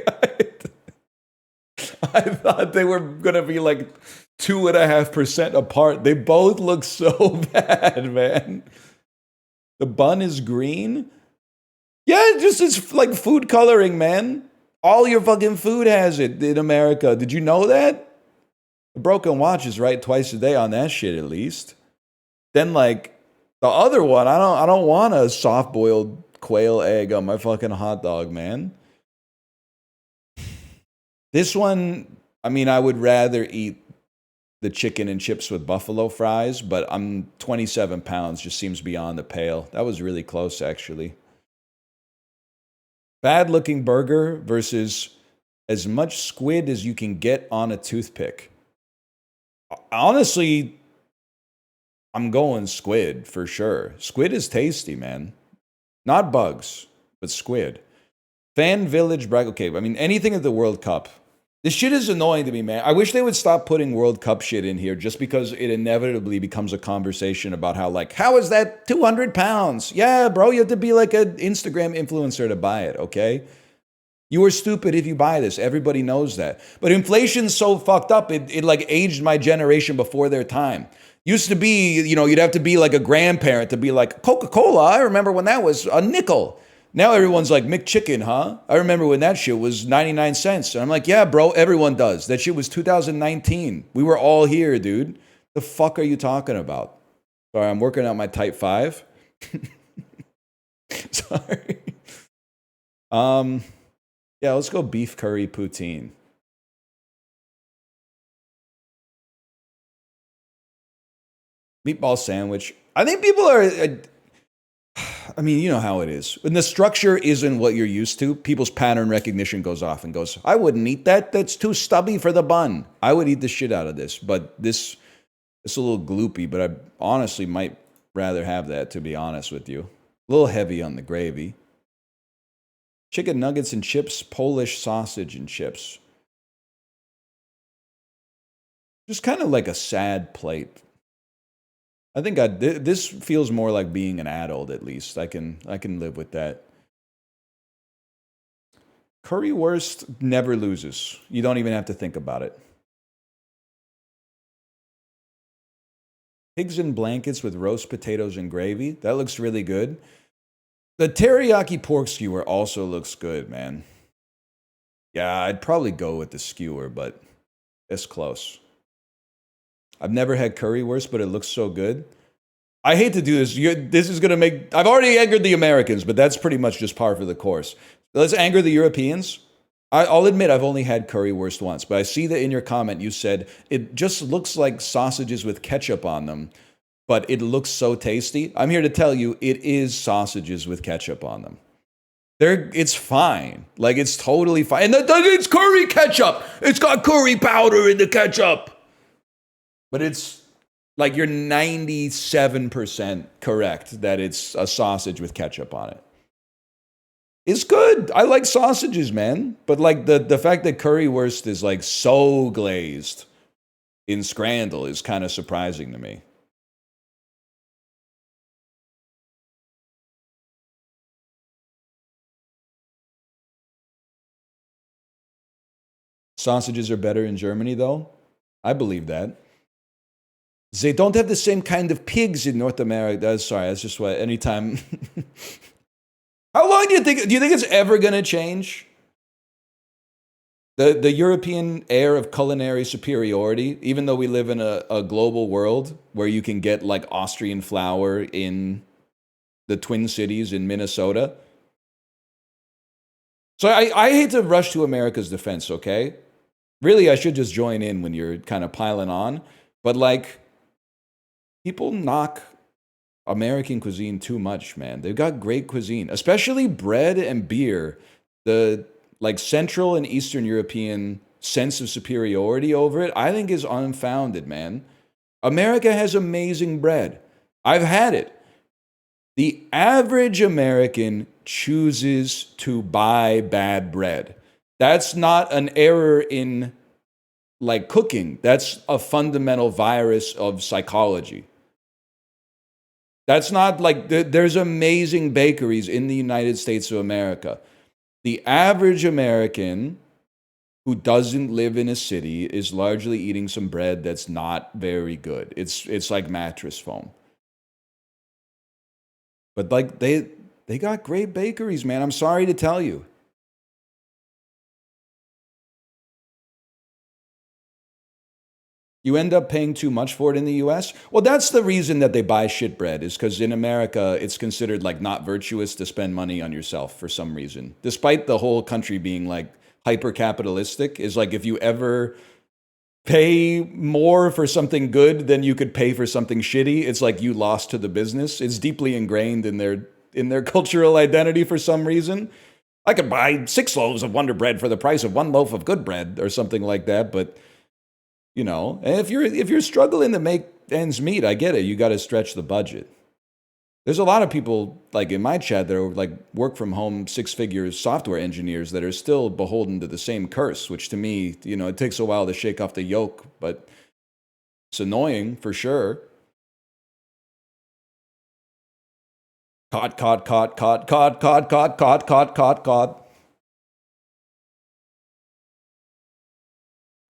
I thought they were gonna be like 2.5% apart. They both look so bad, man. The bun is green. Yeah, it's like food coloring, man. All your fucking food has it in America. Did you know that? The broken watch is right twice a day on that shit at least. Then like the other one, I don't want a soft boiled quail egg on my fucking hot dog, man. This one, I mean, I would rather eat the chicken and chips with buffalo fries, but I'm 27 pounds, just seems beyond the pale. That was really close, actually. Bad looking burger versus as much squid as you can get on a toothpick. Honestly, I'm going squid for sure. Squid is tasty, man. Not bugs, but squid. Fan Village Brag. Okay, I mean, anything at the World Cup. This shit is annoying to me, man. I wish they would stop putting World Cup shit in here just because it inevitably becomes a conversation about how, like, how is that 200 pounds? Yeah, bro, you have to be like an Instagram influencer to buy it, okay? You are stupid if you buy this. Everybody knows that. But inflation's so fucked up, it like aged my generation before their time. Used to be, you know, you'd have to be like a grandparent to be like, Coca-Cola, I remember when that was a nickel. Now everyone's like, McChicken, huh? I remember when that shit was 99 cents. And I'm like, yeah, bro, everyone does. That shit was 2019. We were all here, dude. The fuck are you talking about? Sorry, I'm working out my type 5. Sorry. Yeah, let's go beef curry poutine. Meatball sandwich. I think people are... I mean, you know how it is. When the structure isn't what you're used to, people's pattern recognition goes off and goes, I wouldn't eat that. That's too stubby for the bun. I would eat the shit out of this. But this, it's a little gloopy, but I honestly might rather have that, to be honest with you. A little heavy on the gravy. Chicken nuggets and chips, Polish sausage and chips. Just kind of like a sad plate. I think this feels more like being an adult, at least. I can live with that. Currywurst never loses. You don't even have to think about it. Pigs in blankets with roast potatoes and gravy. That looks really good. The teriyaki pork skewer also looks good, man. Yeah, I'd probably go with the skewer, but it's close. I've never had currywurst, but it looks so good. I hate to do this. This is going to make... I've already angered the Americans, but that's pretty much just par for the course. Let's anger the Europeans. I'll admit I've only had currywurst once, but I see that in your comment you said it just looks like sausages with ketchup on them, but it looks so tasty. I'm here to tell you it is sausages with ketchup on them. It's fine. Like, it's totally fine. And it's curry ketchup. It's got curry powder in the ketchup. But it's like you're 97% correct that it's a sausage with ketchup on it. It's good. I like sausages, man. But like the fact that currywurst is like so glazed in Scrandle is kind of surprising to me. Sausages are better in Germany, though. I believe that. They don't have the same kind of pigs in North America. Sorry, that's just what anytime. How long do you think it's ever going to change? The European air of culinary superiority, even though we live in a global world where you can get like Austrian flour in the Twin Cities in Minnesota. So I hate to rush to America's defense, okay? Really, I should just join in when you're kind of piling on. But like, people knock American cuisine too much, man. They've got great cuisine, especially bread and beer. The like Central and Eastern European sense of superiority over it, I think is unfounded, man. America has amazing bread. I've had it. The average American chooses to buy bad bread. That's not an error in like cooking. That's a fundamental virus of psychology. That's not like there's amazing bakeries in the United States of America. The average American who doesn't live in a city is largely eating some bread that's not very good. It's like mattress foam. But like they got great bakeries, man. I'm sorry to tell you. You end up paying too much for it in the US? Well, that's the reason that they buy shit bread, is because in America, it's considered like not virtuous to spend money on yourself for some reason. Despite the whole country being like hyper capitalistic, is like if you ever pay more for something good than you could pay for something shitty, it's like you lost to the business. It's deeply ingrained in their cultural identity for some reason. I could buy 6 loaves of Wonder Bread for the price of 1 loaf of good bread or something like that, but you know, and if you're struggling to make ends meet, I get it. You got to stretch the budget. There's a lot of people like in my chat that are like work from home 6-figure software engineers that are still beholden to the same curse, which to me, you know, it takes a while to shake off the yoke, but it's annoying for sure. Caught.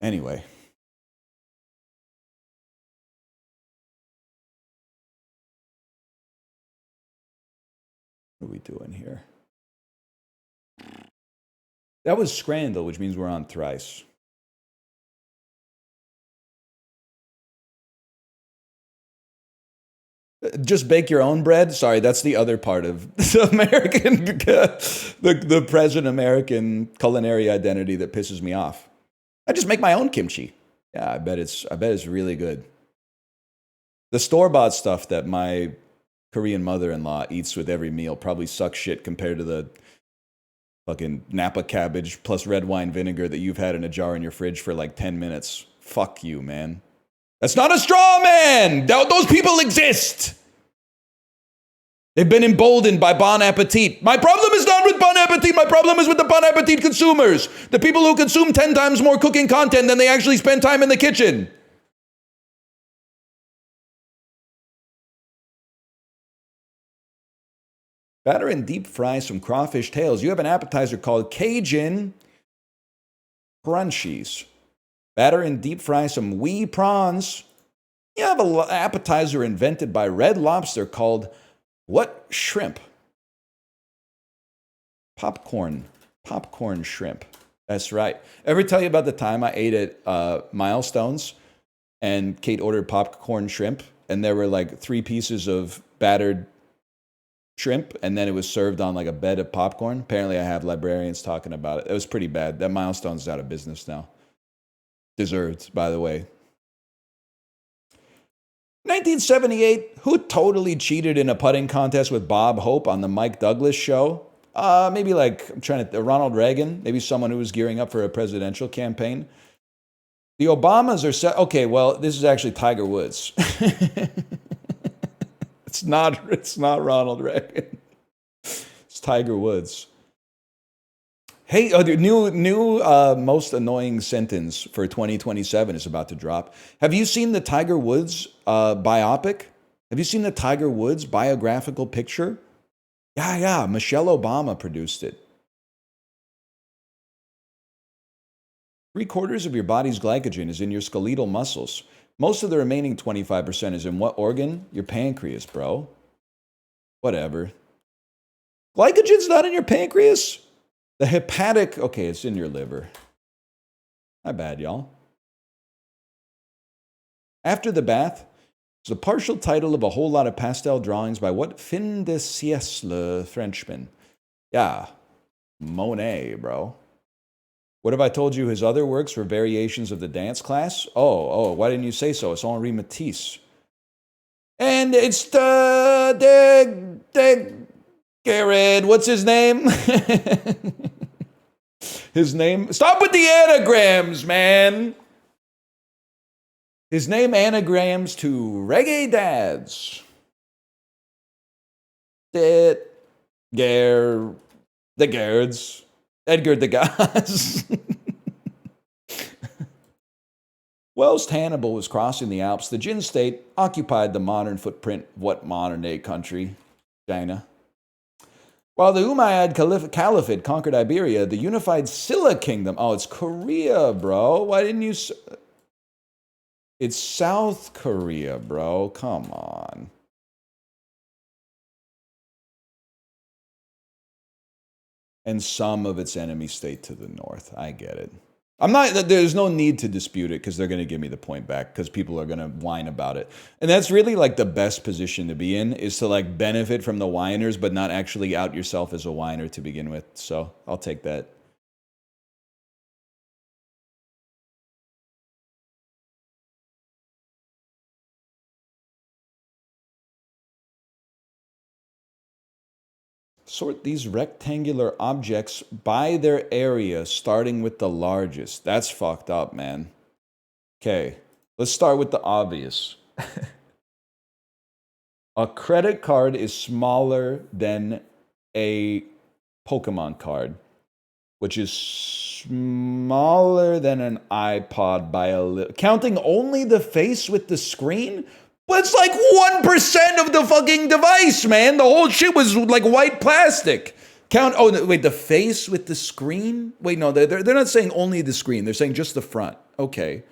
Anyway. What are we doing here? That was Scrandle, which means we're on Thrice. Just bake your own bread? Sorry, that's the other part of the American, the present American culinary identity that pisses me off. I just make my own kimchi. Yeah, I bet it's really good. The store-bought stuff that my Korean mother-in-law eats with every meal probably sucks shit compared to the fucking Napa cabbage plus red wine vinegar that you've had in a jar in your fridge for like 10 minutes. Fuck you, man. That's not a straw man! Those people exist! They've been emboldened by Bon Appetit. My problem is not with Bon Appetit. My problem is with the Bon Appetit consumers. The people who consume 10 times more cooking content than they actually spend time in the kitchen. Batter and deep fry some crawfish tails. You have an appetizer called Cajun Crunchies. Batter and deep fry some wee prawns. You have an appetizer invented by Red Lobster called what shrimp? Popcorn shrimp. That's right. Ever tell you about the time I ate at Milestones and Kate ordered popcorn shrimp and there were like 3 pieces of battered shrimp and then it was served on like a bed of popcorn? Apparently I have librarians talking about it. It was pretty bad. That Milestone's out of business now. Deserved, by the way. 1978, who totally cheated in a putting contest with Bob Hope on the Mike Douglas show? Maybe like, I'm trying to, Ronald Reagan, maybe someone who was gearing up for a presidential campaign. The Obamas are set. Okay, well, this is actually Tiger Woods. It's not Ronald Reagan. It's Tiger Woods. Hey, the new most annoying sentence for 2027 is about to drop. Have you seen the Tiger Woods biopic? Have you seen the Tiger Woods biographical picture? Yeah. Michelle Obama produced it. 3/4 of your body's glycogen is in your skeletal muscles. Most of the remaining 25% is in what organ? Your pancreas, bro. Whatever. Glycogen's not in your pancreas? The hepatic, okay, it's in your liver. Not bad, y'all. After the Bath is the partial title of a whole lot of pastel drawings by what fin de siècle Frenchman? Yeah, Monet, bro. What have I told you his other works were variations of the dance class? Oh, why didn't you say so? It's Henri Matisse. And it's Garrett, what's his name? His name, stop with the anagrams, man. His name anagrams to reggae dads. The Gards. Edgar Degas. Whilst Hannibal was crossing the Alps, the Jin state occupied the modern footprint of what modern-day country? China. While the Umayyad Caliphate conquered Iberia, the unified Silla Kingdom... Oh, it's Korea, bro. Why didn't you... It's South Korea, bro. Come on. And some of its enemy state to the north. I get it. There's no need to dispute it because they're going to give me the point back because people are going to whine about it. And that's really like the best position to be in, is to like benefit from the whiners but not actually out yourself as a whiner to begin with. So I'll take that. Sort these rectangular objects by their area, starting with the largest. That's fucked up, man. Okay, let's start with the obvious. A credit card is smaller than a Pokemon card, which is smaller than an iPod by a little. Counting only the face with the screen? Well, it's like 1% of the fucking device, man. The whole shit was like white plastic. Oh, wait, the face with the screen? Wait, no, they're not saying only the screen. They're saying just the front. Okay.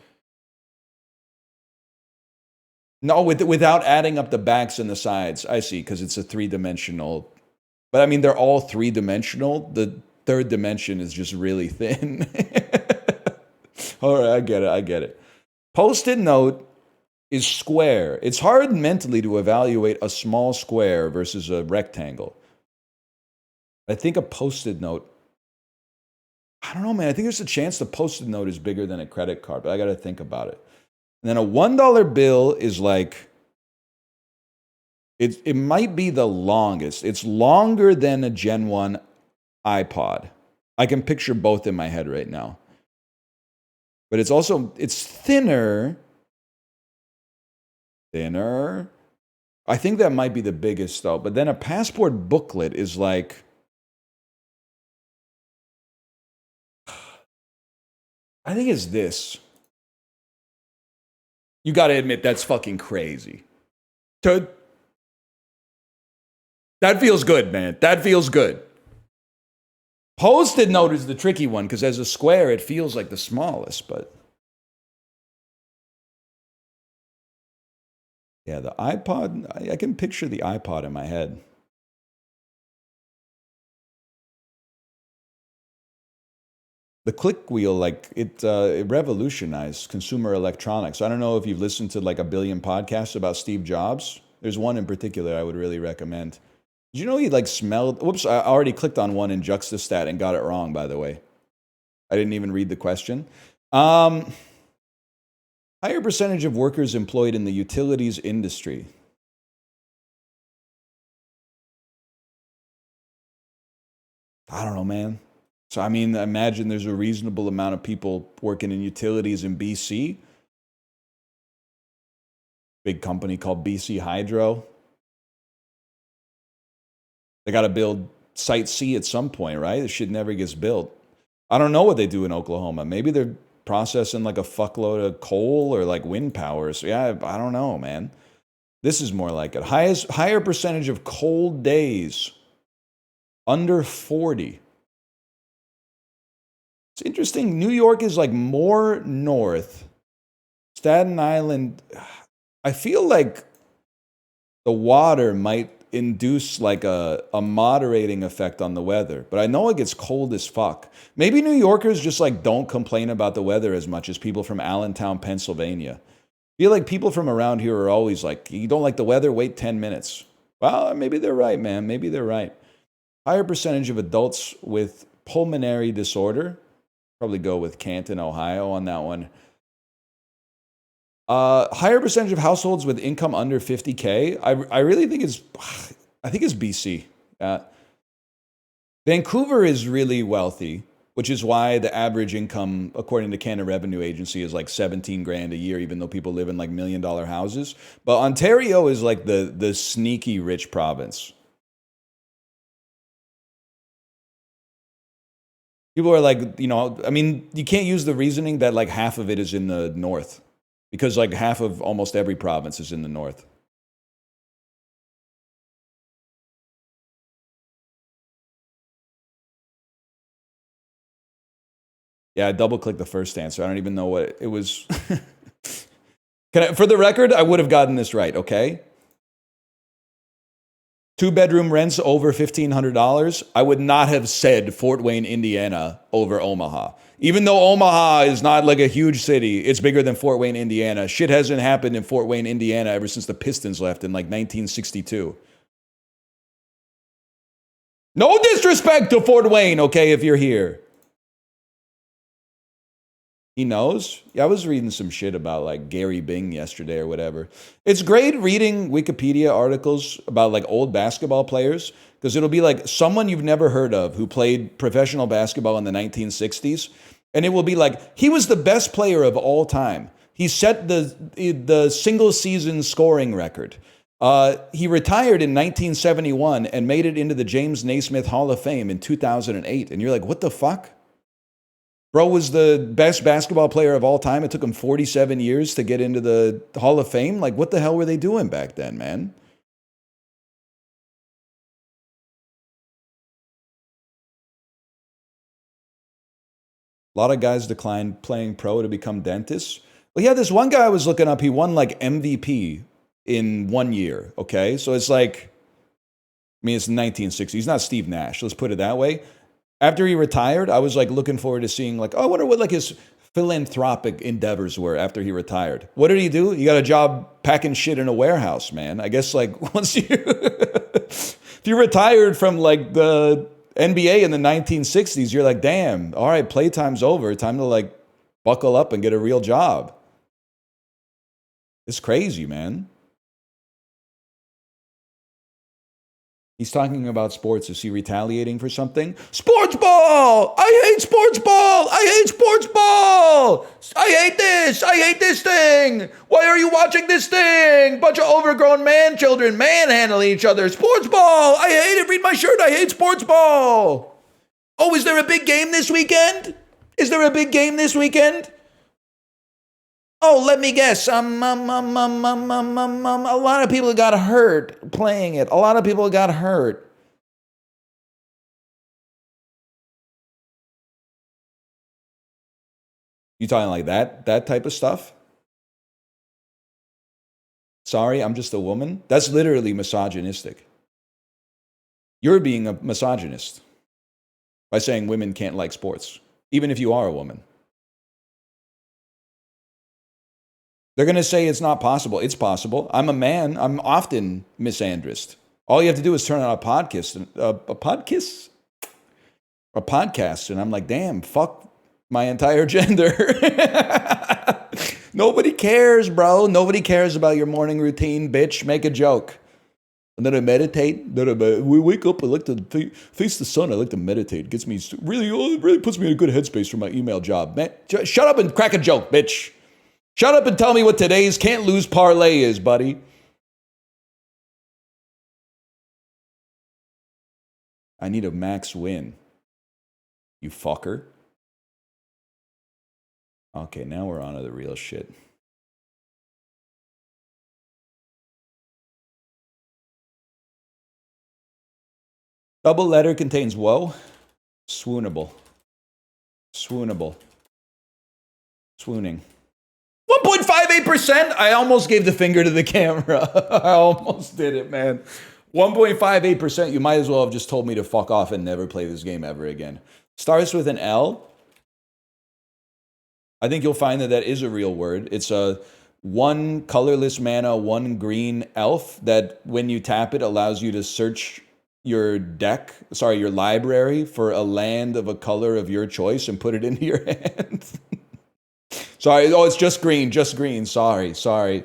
No, without adding up the backs and the sides. I see, because it's a three-dimensional. But I mean, they're all three-dimensional. The third dimension is just really thin. All right, I get it. Post-it note is square. It's hard mentally to evaluate a small square versus a rectangle. I think a post-it note, I don't know, man. I think there's a chance the post-it note is bigger than a credit card, but I got to think about it. And then a $1 bill is like, it might be the longest. It's longer than a Gen 1 iPod. I can picture both in my head right now. But it's thinner. I think that might be the biggest though. But then a passport booklet is like, I think it's this. You got to admit, that's fucking crazy. That feels good, man. That feels good. Post-it note is the tricky one because as a square, it feels like the smallest, but... Yeah, the iPod, I can picture the iPod in my head. The click wheel, like, it revolutionized consumer electronics. I don't know if you've listened to like a billion podcasts about Steve Jobs. There's one in particular I would really recommend. Did you know he like smelled... Whoops, I already clicked on one in Juxtastat and got it wrong, by the way. I didn't even read the question. Higher percentage of workers employed in the utilities industry. I don't know, man. So, I mean, I imagine there's a reasonable amount of people working in utilities in BC. Big company called BC Hydro. They got to build Site C at some point, right? This shit never gets built. I don't know what they do in Oklahoma. Maybe they're processing like a fuckload of coal or like wind power. So yeah, I don't know, man. This is more like it. Higher percentage of cold days. Under 40. It's interesting. New York is like more north. Staten Island, I feel like the water might induce like a moderating effect on the weather. But I know it gets cold as fuck. Maybe New Yorkers just like don't complain about the weather as much as people from Allentown, Pennsylvania. I feel like people from around here are always like, you don't like the weather? Wait 10 minutes. Well, maybe they're right, man. Maybe they're right. Higher percentage of adults with pulmonary disorder. Probably go with Canton, Ohio on that one. Higher percentage of households with income under 50K. I really think it's BC. Vancouver is really wealthy, which is why the average income, according to Canada Revenue Agency, is like 17 grand a year, even though people live in like $1 million houses. But Ontario is like the sneaky rich province. People are like, you know, I mean, you can't use the reasoning that like half of it is in the north. because like half of almost every province is in the north. Yeah, I double-clicked the first answer. I don't even know what it was. For the record, I would have gotten this right, okay? 2-bedroom rents over $1,500. I would not have said Fort Wayne, Indiana over Omaha. Even though Omaha is not like a huge city, it's bigger than Fort Wayne, Indiana. Shit hasn't happened in Fort Wayne, Indiana ever since the Pistons left in like 1962. No disrespect to Fort Wayne, okay, if you're here. He knows? Yeah, I was reading some shit about like Gary Bing yesterday or whatever. It's great reading Wikipedia articles about like old basketball players because it'll be like someone you've never heard of who played professional basketball in the 1960s. And it will be like, he was the best player of all time. He set the single season scoring record. He retired in 1971 and made it into the James Naismith Hall of Fame in 2008. And you're like, what the fuck? Bro was the best basketball player of all time. It took him 47 years to get into the Hall of Fame. Like, what the hell were they doing back then, man? A lot of guys declined playing pro to become dentists. Well, yeah, this one guy I was looking up, he won like MVP in 1 year, okay? So it's like, I mean, it's the 1960s. He's not Steve Nash, let's put it that way. After he retired, I was like looking forward to seeing like, oh, I wonder what like his philanthropic endeavors were after he retired. What did he do? He got a job packing shit in a warehouse, man. I guess like once you, if you retired from like the NBA in the 1960s, you're like, damn, all right, playtime's over. Time to like buckle up and get a real job. It's crazy, man. He's talking about sports. Is he retaliating for something? Sports ball! I hate sports ball! I hate sports ball! I hate this! I hate this thing! Why are you watching this thing? Bunch of overgrown man children manhandling each other. Sports ball! I hate it! Read my shirt! I hate sports ball! Oh, is there a big game this weekend? Is there a big game this weekend? Oh, let me guess. A lot of people got hurt playing it. A lot of people got hurt. You talking like that type of stuff? Sorry, I'm just a woman? That's literally misogynistic. You're being a misogynist by saying women can't like sports, even if you are a woman. They're going to say it's not possible. It's possible. I'm a man. I'm often misandrist. All you have to do is turn on a podcast, and I'm like, damn, fuck my entire gender. Nobody cares, bro. Nobody cares about your morning routine, bitch. Make a joke. And then I meditate. We wake up. I like to face the sun. I like to meditate. It gets me really puts me in a good headspace for my email job. Man, shut up and crack a joke, bitch. Shut up and tell me what today's can't lose parlay is, buddy. I need a max win. You fucker. Okay, now we're on to the real shit. Double letter contains woe. Swoonable. Swoonable. Swooning. 1.58%. I almost gave the finger to the camera. I almost did it, man. 1.58%. You might as well have just told me to fuck off and never play this game ever again. Starts with an L. I think you'll find that that is a real word. It's a 1 colorless mana, 1 green elf that when you tap it allows you to search your your library for a land of a color of your choice and put it into your hand. Sorry, oh, it's just green, sorry.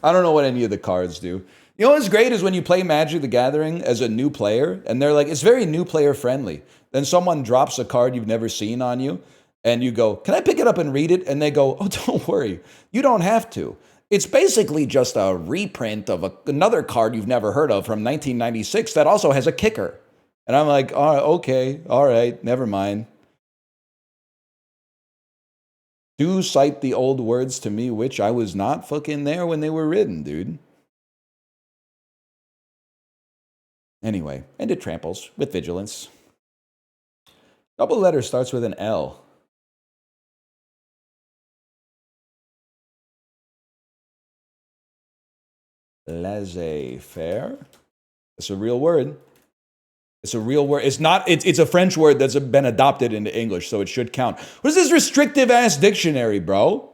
I don't know what any of the cards do. You know what's great is when you play Magic the Gathering as a new player, and they're like, it's very new player friendly. Then someone drops a card you've never seen on you, and you go, can I pick it up and read it? And they go, oh, don't worry, you don't have to. It's basically just a reprint of another card you've never heard of from 1996 that also has a kicker. And I'm like, oh, okay, all right, never mind. Do cite the old words to me, which I was not fucking there when they were written, dude. Anyway, and it tramples with vigilance. Double letter starts with an L. Laissez-faire. It's a real word. It's a real word. It's not. It's a French word that's been adopted into English, so it should count. What is this restrictive ass dictionary, bro?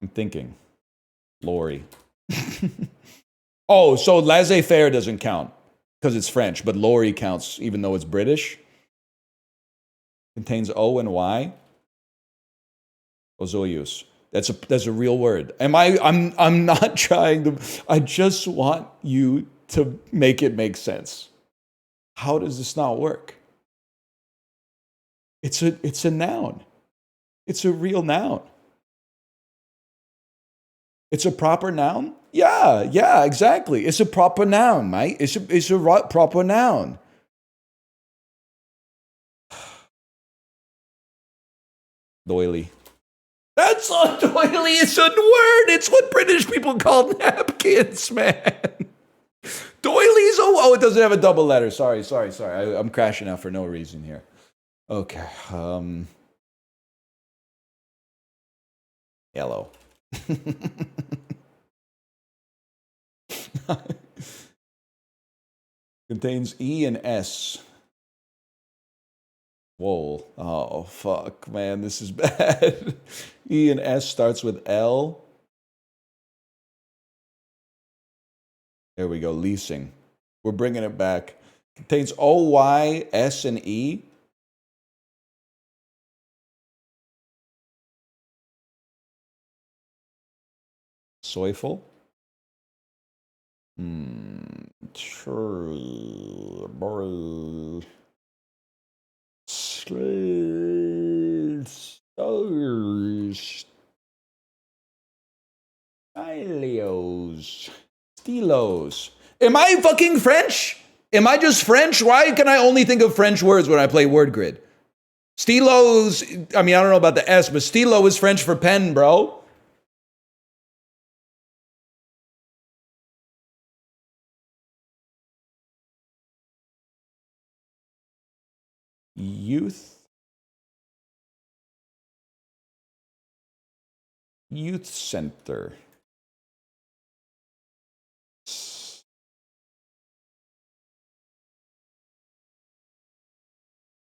I'm thinking. Lori. Oh, so laissez-faire doesn't count because it's French, but Lori counts even though it's British. Contains O and Y. Ozoius. That's a real word. I'm not trying to. I just want you to make it make sense. How does this not work? It's a noun. It's a real noun. It's a proper noun? Yeah, exactly. It's a proper noun, mate. It's a proper noun. Doily. That's not doily, it's a word. It's what British people call napkins, man. Doilies, oh, it doesn't have a double letter. Sorry. I'm crashing out for no reason here. Okay. Yellow. Contains E and S. Whoa. Oh, fuck, man. This is bad. E and S starts with L. There we go. Leasing. We're bringing it back. Contains O, Y, S, and E. Soyful. True. Stylios. Stilos. Am I fucking French? Am I just French? Why can I only think of French words when I play word grid? Stilos, I mean, I don't know about the S, but stilo is French for pen, bro. Youth center.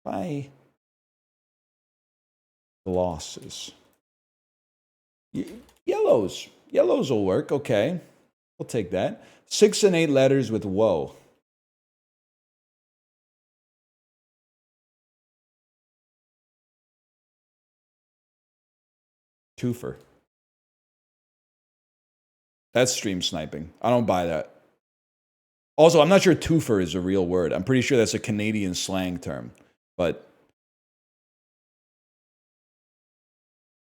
By glosses. Yellows. Yellows will work. Okay. We'll take that. 6 and 8 letters with woe. Twofer. That's stream sniping. I don't buy that. Also, I'm not sure twofer is a real word. I'm pretty sure that's a Canadian slang term. But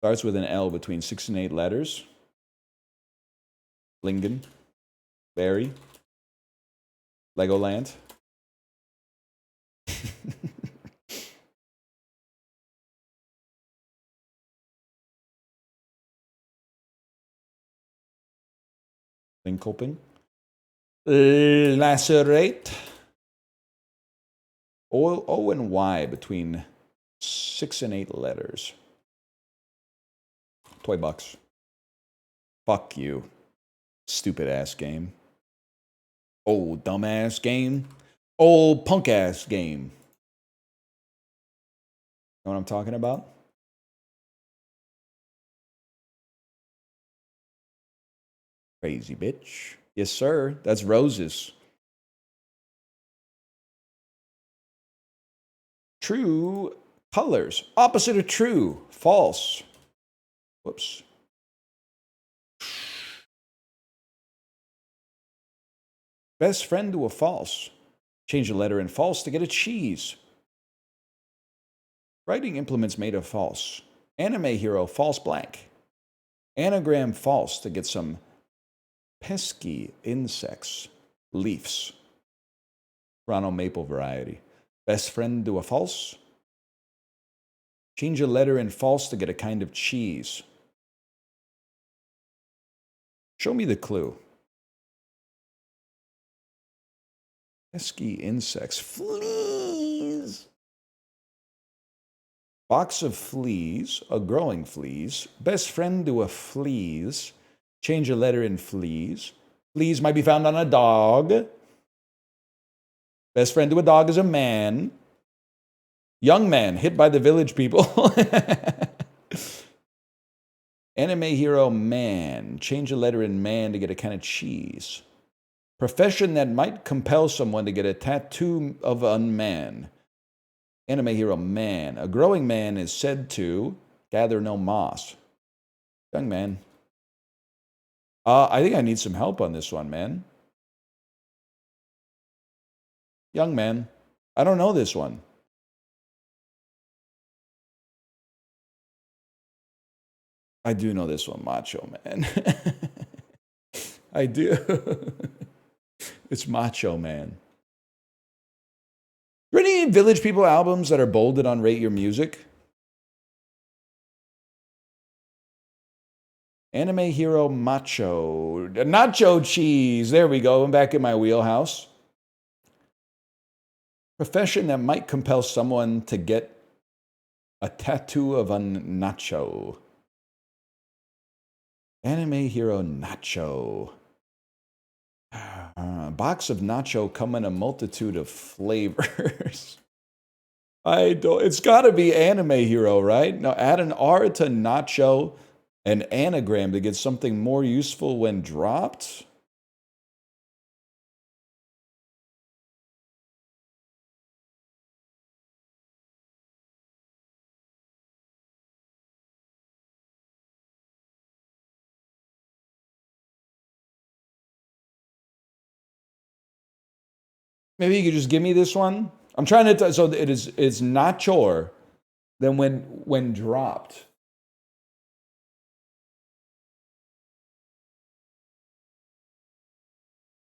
starts with an L between 6 and 8 letters. Lingen. Barry. Legoland. Linkolping. Lacerate. O and Y between 6 and 8 letters. Toy bucks. Fuck you. Stupid ass game. Old dumbass game. Old punk ass game. Know what I'm talking about? Crazy bitch. Yes, sir. That's roses. True colors. Opposite of true. False. Whoops. Best friend to a false. Change a letter in false to get a cheese. Writing implements made of false. Anime hero false blank. Anagram false to get some Pesky insects. Leaves. Toronto maple variety. Best friend to a false. Change a letter in false to get a kind of cheese. Show me the clue. Pesky insects. Fleas. Box of fleas. A growing fleas. Best friend to a fleas. Change a letter in fleas. Fleas might be found on a dog. Best friend to a dog is a man. Young man hit by the village people. Anime hero man. Change a letter in man to get a kind of cheese. Profession that might compel someone to get a tattoo of a man. Anime hero man. A growing man is said to gather no moss. Young man. I think I need some help on this one, man. Young man. I don't know this one. I do know this one, Macho Man. I do. It's Macho Man. Are there any Village People albums that are bolded on Rate Your Music? Anime hero Macho. Nacho cheese. There we go. I'm back in my wheelhouse. Profession that might compel someone to get a tattoo of a nacho. Anime hero Nacho. Box of nacho come in a multitude of flavors. It's gotta be anime hero, right? Now add an R to nacho, an anagram to get something more useful when dropped. Maybe you could just give me this one. I'm trying to. So it's nacho. Then when dropped.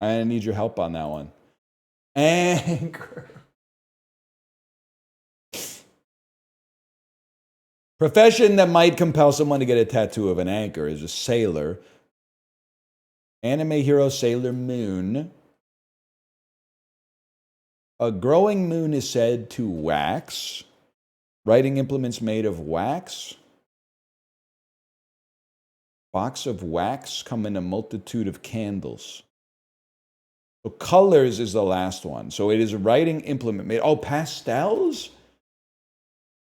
I need your help on that one. Anchor. Profession that might compel someone to get a tattoo of an anchor is a sailor. Anime hero Sailor Moon. A growing moon is said to wax. Writing implements made of wax. Box of wax come in a multitude of candles. So colors is the last one. So it is a writing implement made. Oh, pastels?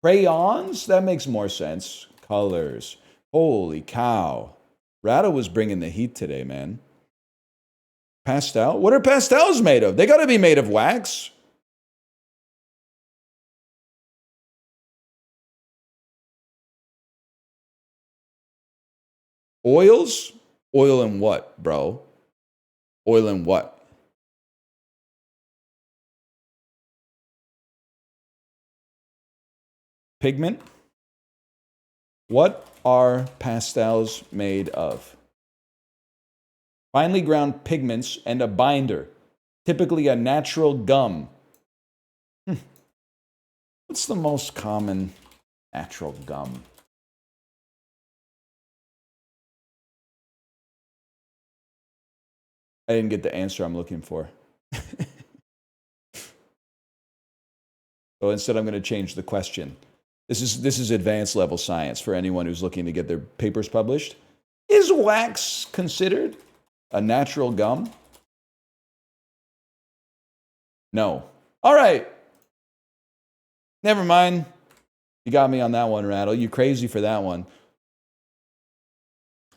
Crayons? That makes more sense. Colors. Holy cow. Rattle was bringing the heat today, man. Pastel? What are pastels made of? They got to be made of wax. Oils? Oil in what, bro? Oil in what? Pigment? What are pastels made of? Finely ground pigments and a binder, typically a natural gum. What's the most common natural gum? I didn't get the answer I'm looking for. So instead, I'm going to change the question. This is advanced level science for anyone who's looking to get their papers published. Is wax considered a natural gum? No. All right. Never mind. You got me on that one, Rattle. You crazy for that one.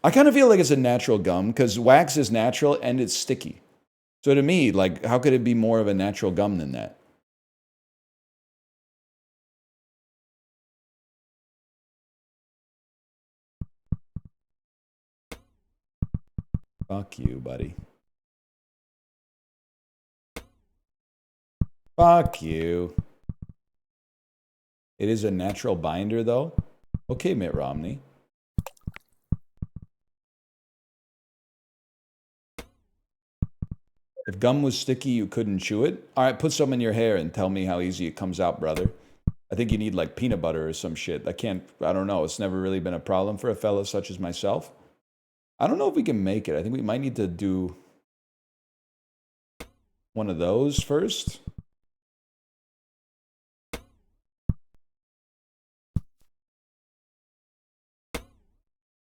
I kind of feel like it's a natural gum because wax is natural and it's sticky. So to me, like, how could it be more of a natural gum than that? Fuck you, buddy. Fuck you. It is a natural binder, though. Okay, Mitt Romney. If gum was sticky, you couldn't chew it. All right, put some in your hair and tell me how easy it comes out, brother. I think you need like peanut butter or some shit. I don't know. It's never really been a problem for a fella such as myself. I don't know if we can make it. I think we might need to do one of those first.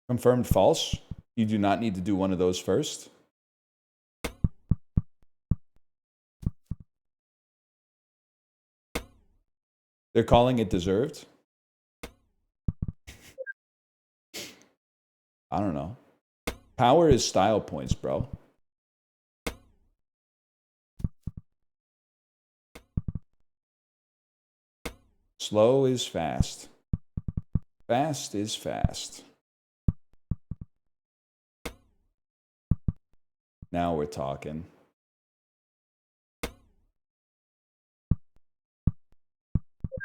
Confirmed false. You do not need to do one of those first. They're calling it deserved. I don't know. Power is style points, bro. Slow is fast. Fast is fast. Now we're talking.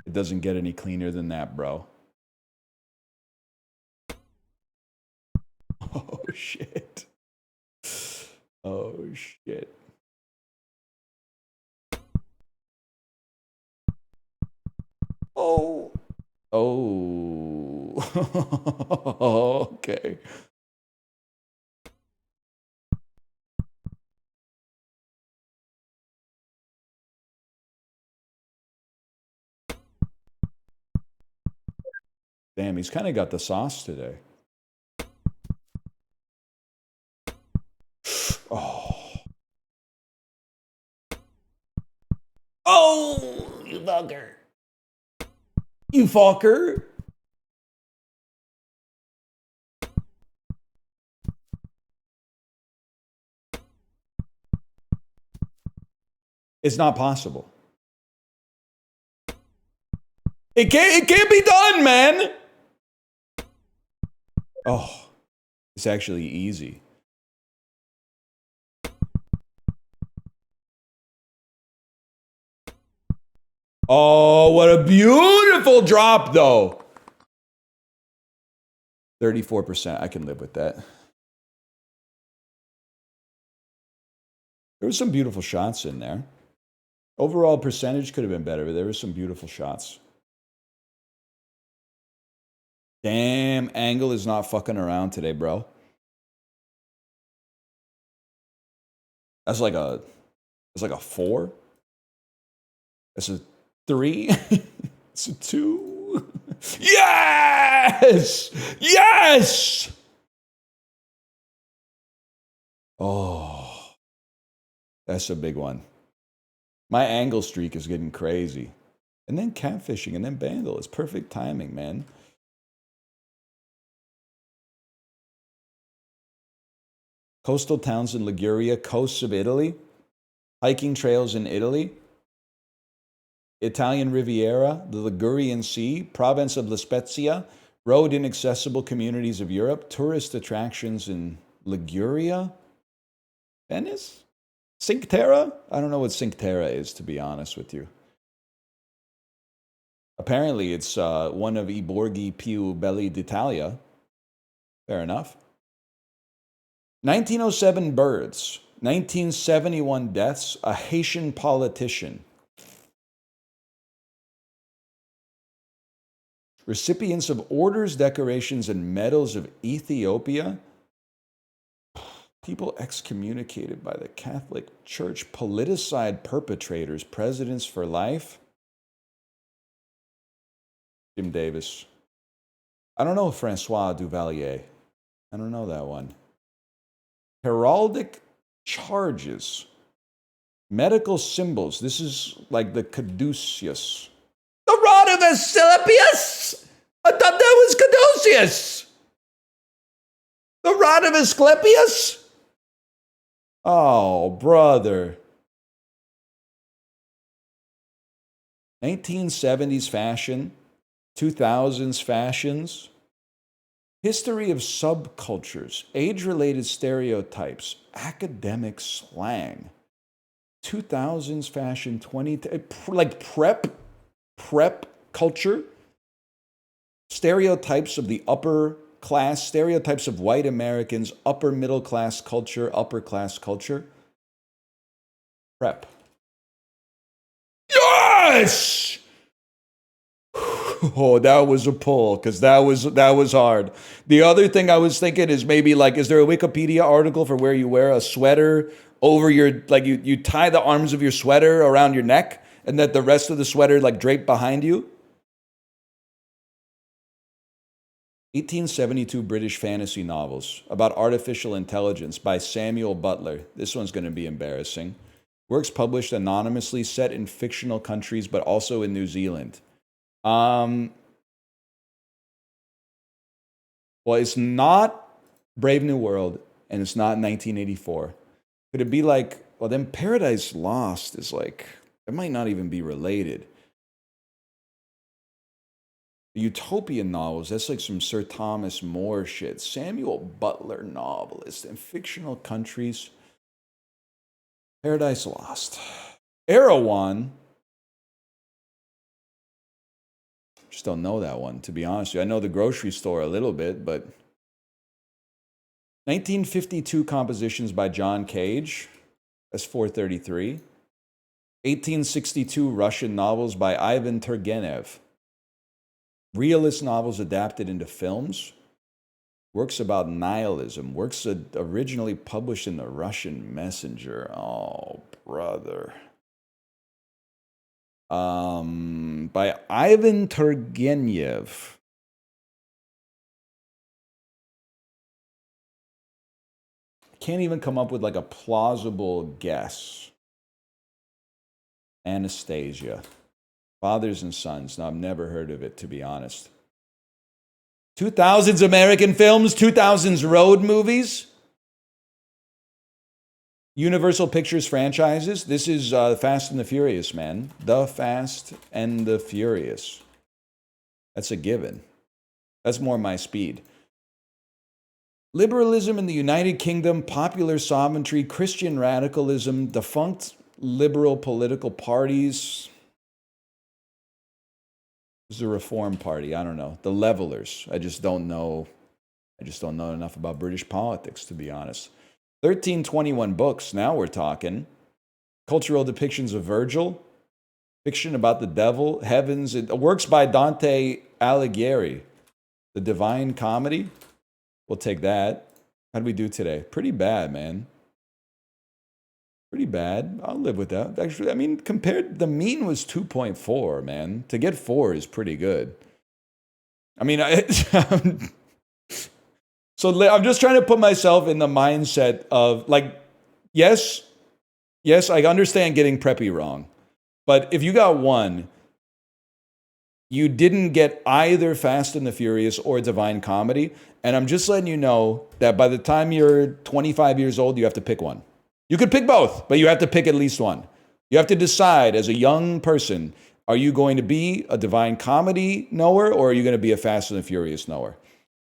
It doesn't get any cleaner than that, bro. Oh, shit. Oh, shit. Oh. Oh. Okay. Damn, he's kind of got the sauce today. Oh. Oh, you fucker. You fucker. It's not possible. It can't be done, man. Oh, it's actually easy. Oh, what a beautiful drop, though. 34%. I can live with that. There were some beautiful shots in there. Overall percentage could have been better, but there were some beautiful shots. Damn, Angle is not fucking around today, bro. That's like a 4. That's a 3. It's a 2. Yes! Yes! Oh, that's a big one. My angle streak is getting crazy. And then catfishing and then Bandle. It's perfect timing, man. Coastal towns in Liguria, coasts of Italy, hiking trails in Italy, Italian Riviera, the Ligurian Sea, province of La Spezia, road inaccessible communities of Europe, tourist attractions in Liguria, Venice, Cinque Terre? I don't know what Cinque Terre is, to be honest with you. Apparently, it's one of I borghi più belli d'Italia. Fair enough. 1907 births, 1971 deaths, a Haitian politician. Recipients of orders, decorations, and medals of Ethiopia. People excommunicated by the Catholic Church. Politicide perpetrators. Presidents for life. Jim Davis. I don't know Francois Duvalier. I don't know that one. Heraldic charges. Medical symbols. This is like the caduceus. The rod of Asclepius? I thought that was caduceus. The rod of Asclepius? Oh, brother. 1970s fashion, 2000s fashions, history of subcultures, age-related stereotypes, academic slang, 2000s fashion, like prep culture, stereotypes of the upper class, stereotypes of white Americans, upper middle class culture, upper class culture. Prep. Yes! Oh, that was a pull, because that was hard. The other thing I was thinking is maybe like, is there a Wikipedia article for where you wear a sweater over your, like you tie the arms of your sweater around your neck and that the rest of the sweater like draped behind you? 1872 British fantasy novels about artificial intelligence by Samuel Butler. This one's going to be embarrassing. Works published anonymously, set in fictional countries, but also in New Zealand. Well, it's not Brave New World, and it's not 1984. Could it be like, well, then Paradise Lost is like, it might not even be related. The utopian novels, that's like some Sir Thomas More shit. Samuel Butler novelist in fictional countries. Paradise Lost. Erewhon. Just don't know that one, to be honest with you. I know the grocery store a little bit, but 1952 compositions by John Cage. That's 433. 1862 Russian novels by Ivan Turgenev. Realist novels adapted into films. Works about nihilism. Works originally published in the Russian Messenger. Oh, brother. By Ivan Turgenev. Can't even come up with like a plausible guess. Anastasia. Fathers and Sons. No, I've never heard of it, to be honest. 2000s American films, 2000s road movies. Universal Pictures franchises. This is Fast and the Furious, man. The Fast and the Furious. That's a given. That's more my speed. Liberalism in the United Kingdom, popular sovereignty, Christian radicalism, defunct liberal political parties. This is a reform party. I don't know. The Levelers. I just don't know enough about British politics, to be honest. 1321 books. Now we're talking. Cultural depictions of Virgil. Fiction about the devil. Heavens. Works by Dante Alighieri. The Divine Comedy. We'll take that. How do we do today? Pretty bad, man. Pretty bad. I'll live with that. Actually, I mean, compared, the mean was 2.4, man. To get 4 is pretty good. I mean, so I'm just trying to put myself in the mindset of, like, yes, I understand getting preppy wrong. But if you got 1, you didn't get either Fast and the Furious or Divine Comedy. And I'm just letting you know that by the time you're 25 years old, you have to pick one. You could pick both, but you have to pick at least one. You have to decide as a young person, are you going to be a Divine Comedy knower or are you going to be a Fast and the Furious knower?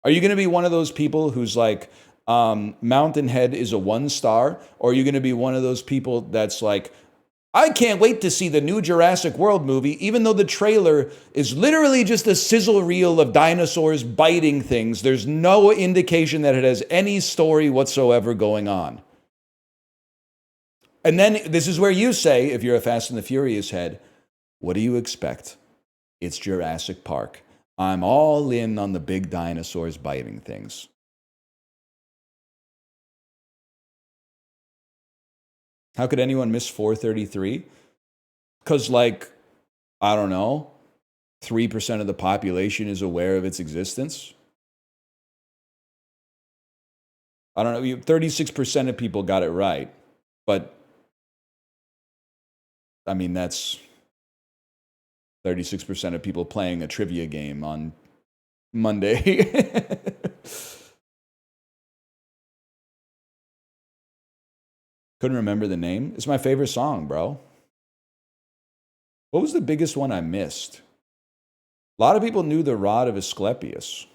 Are you going to be one of those people who's like, Mountain Head is a 1-star? Or are you going to be one of those people that's like, I can't wait to see the new Jurassic World movie, even though the trailer is literally just a sizzle reel of dinosaurs biting things. There's no indication that it has any story whatsoever going on. And then this is where you say, if you're a Fast and the Furious head, what do you expect? It's Jurassic Park. I'm all in on the big dinosaurs biting things. How could anyone miss 433? Because, like, I don't know, 3% of the population is aware of its existence. I don't know, 36% of people got it right. But, I mean, that's 36% of people playing a trivia game on Monday. Couldn't remember the name. It's my favorite song, bro. What was the biggest one I missed? A lot of people knew the Rod of Asclepius.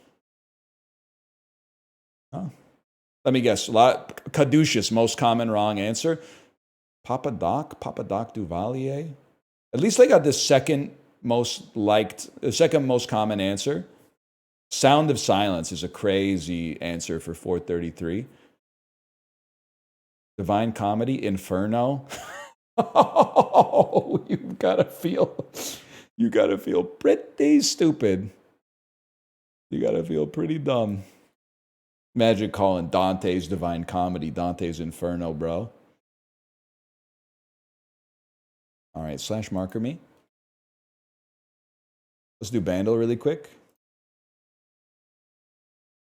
Huh. Let me guess. Caduceus, most common wrong answer. Puckdoku Duvalier. At least they got the second most common answer. Sound of Silence is a crazy answer for 433. Divine Comedy, Inferno. Oh, you gotta feel pretty stupid. You gotta feel pretty dumb. Imagine calling Dante's Divine Comedy Dante's Inferno, bro. All right, slash marker me. Let's do Bandle really quick.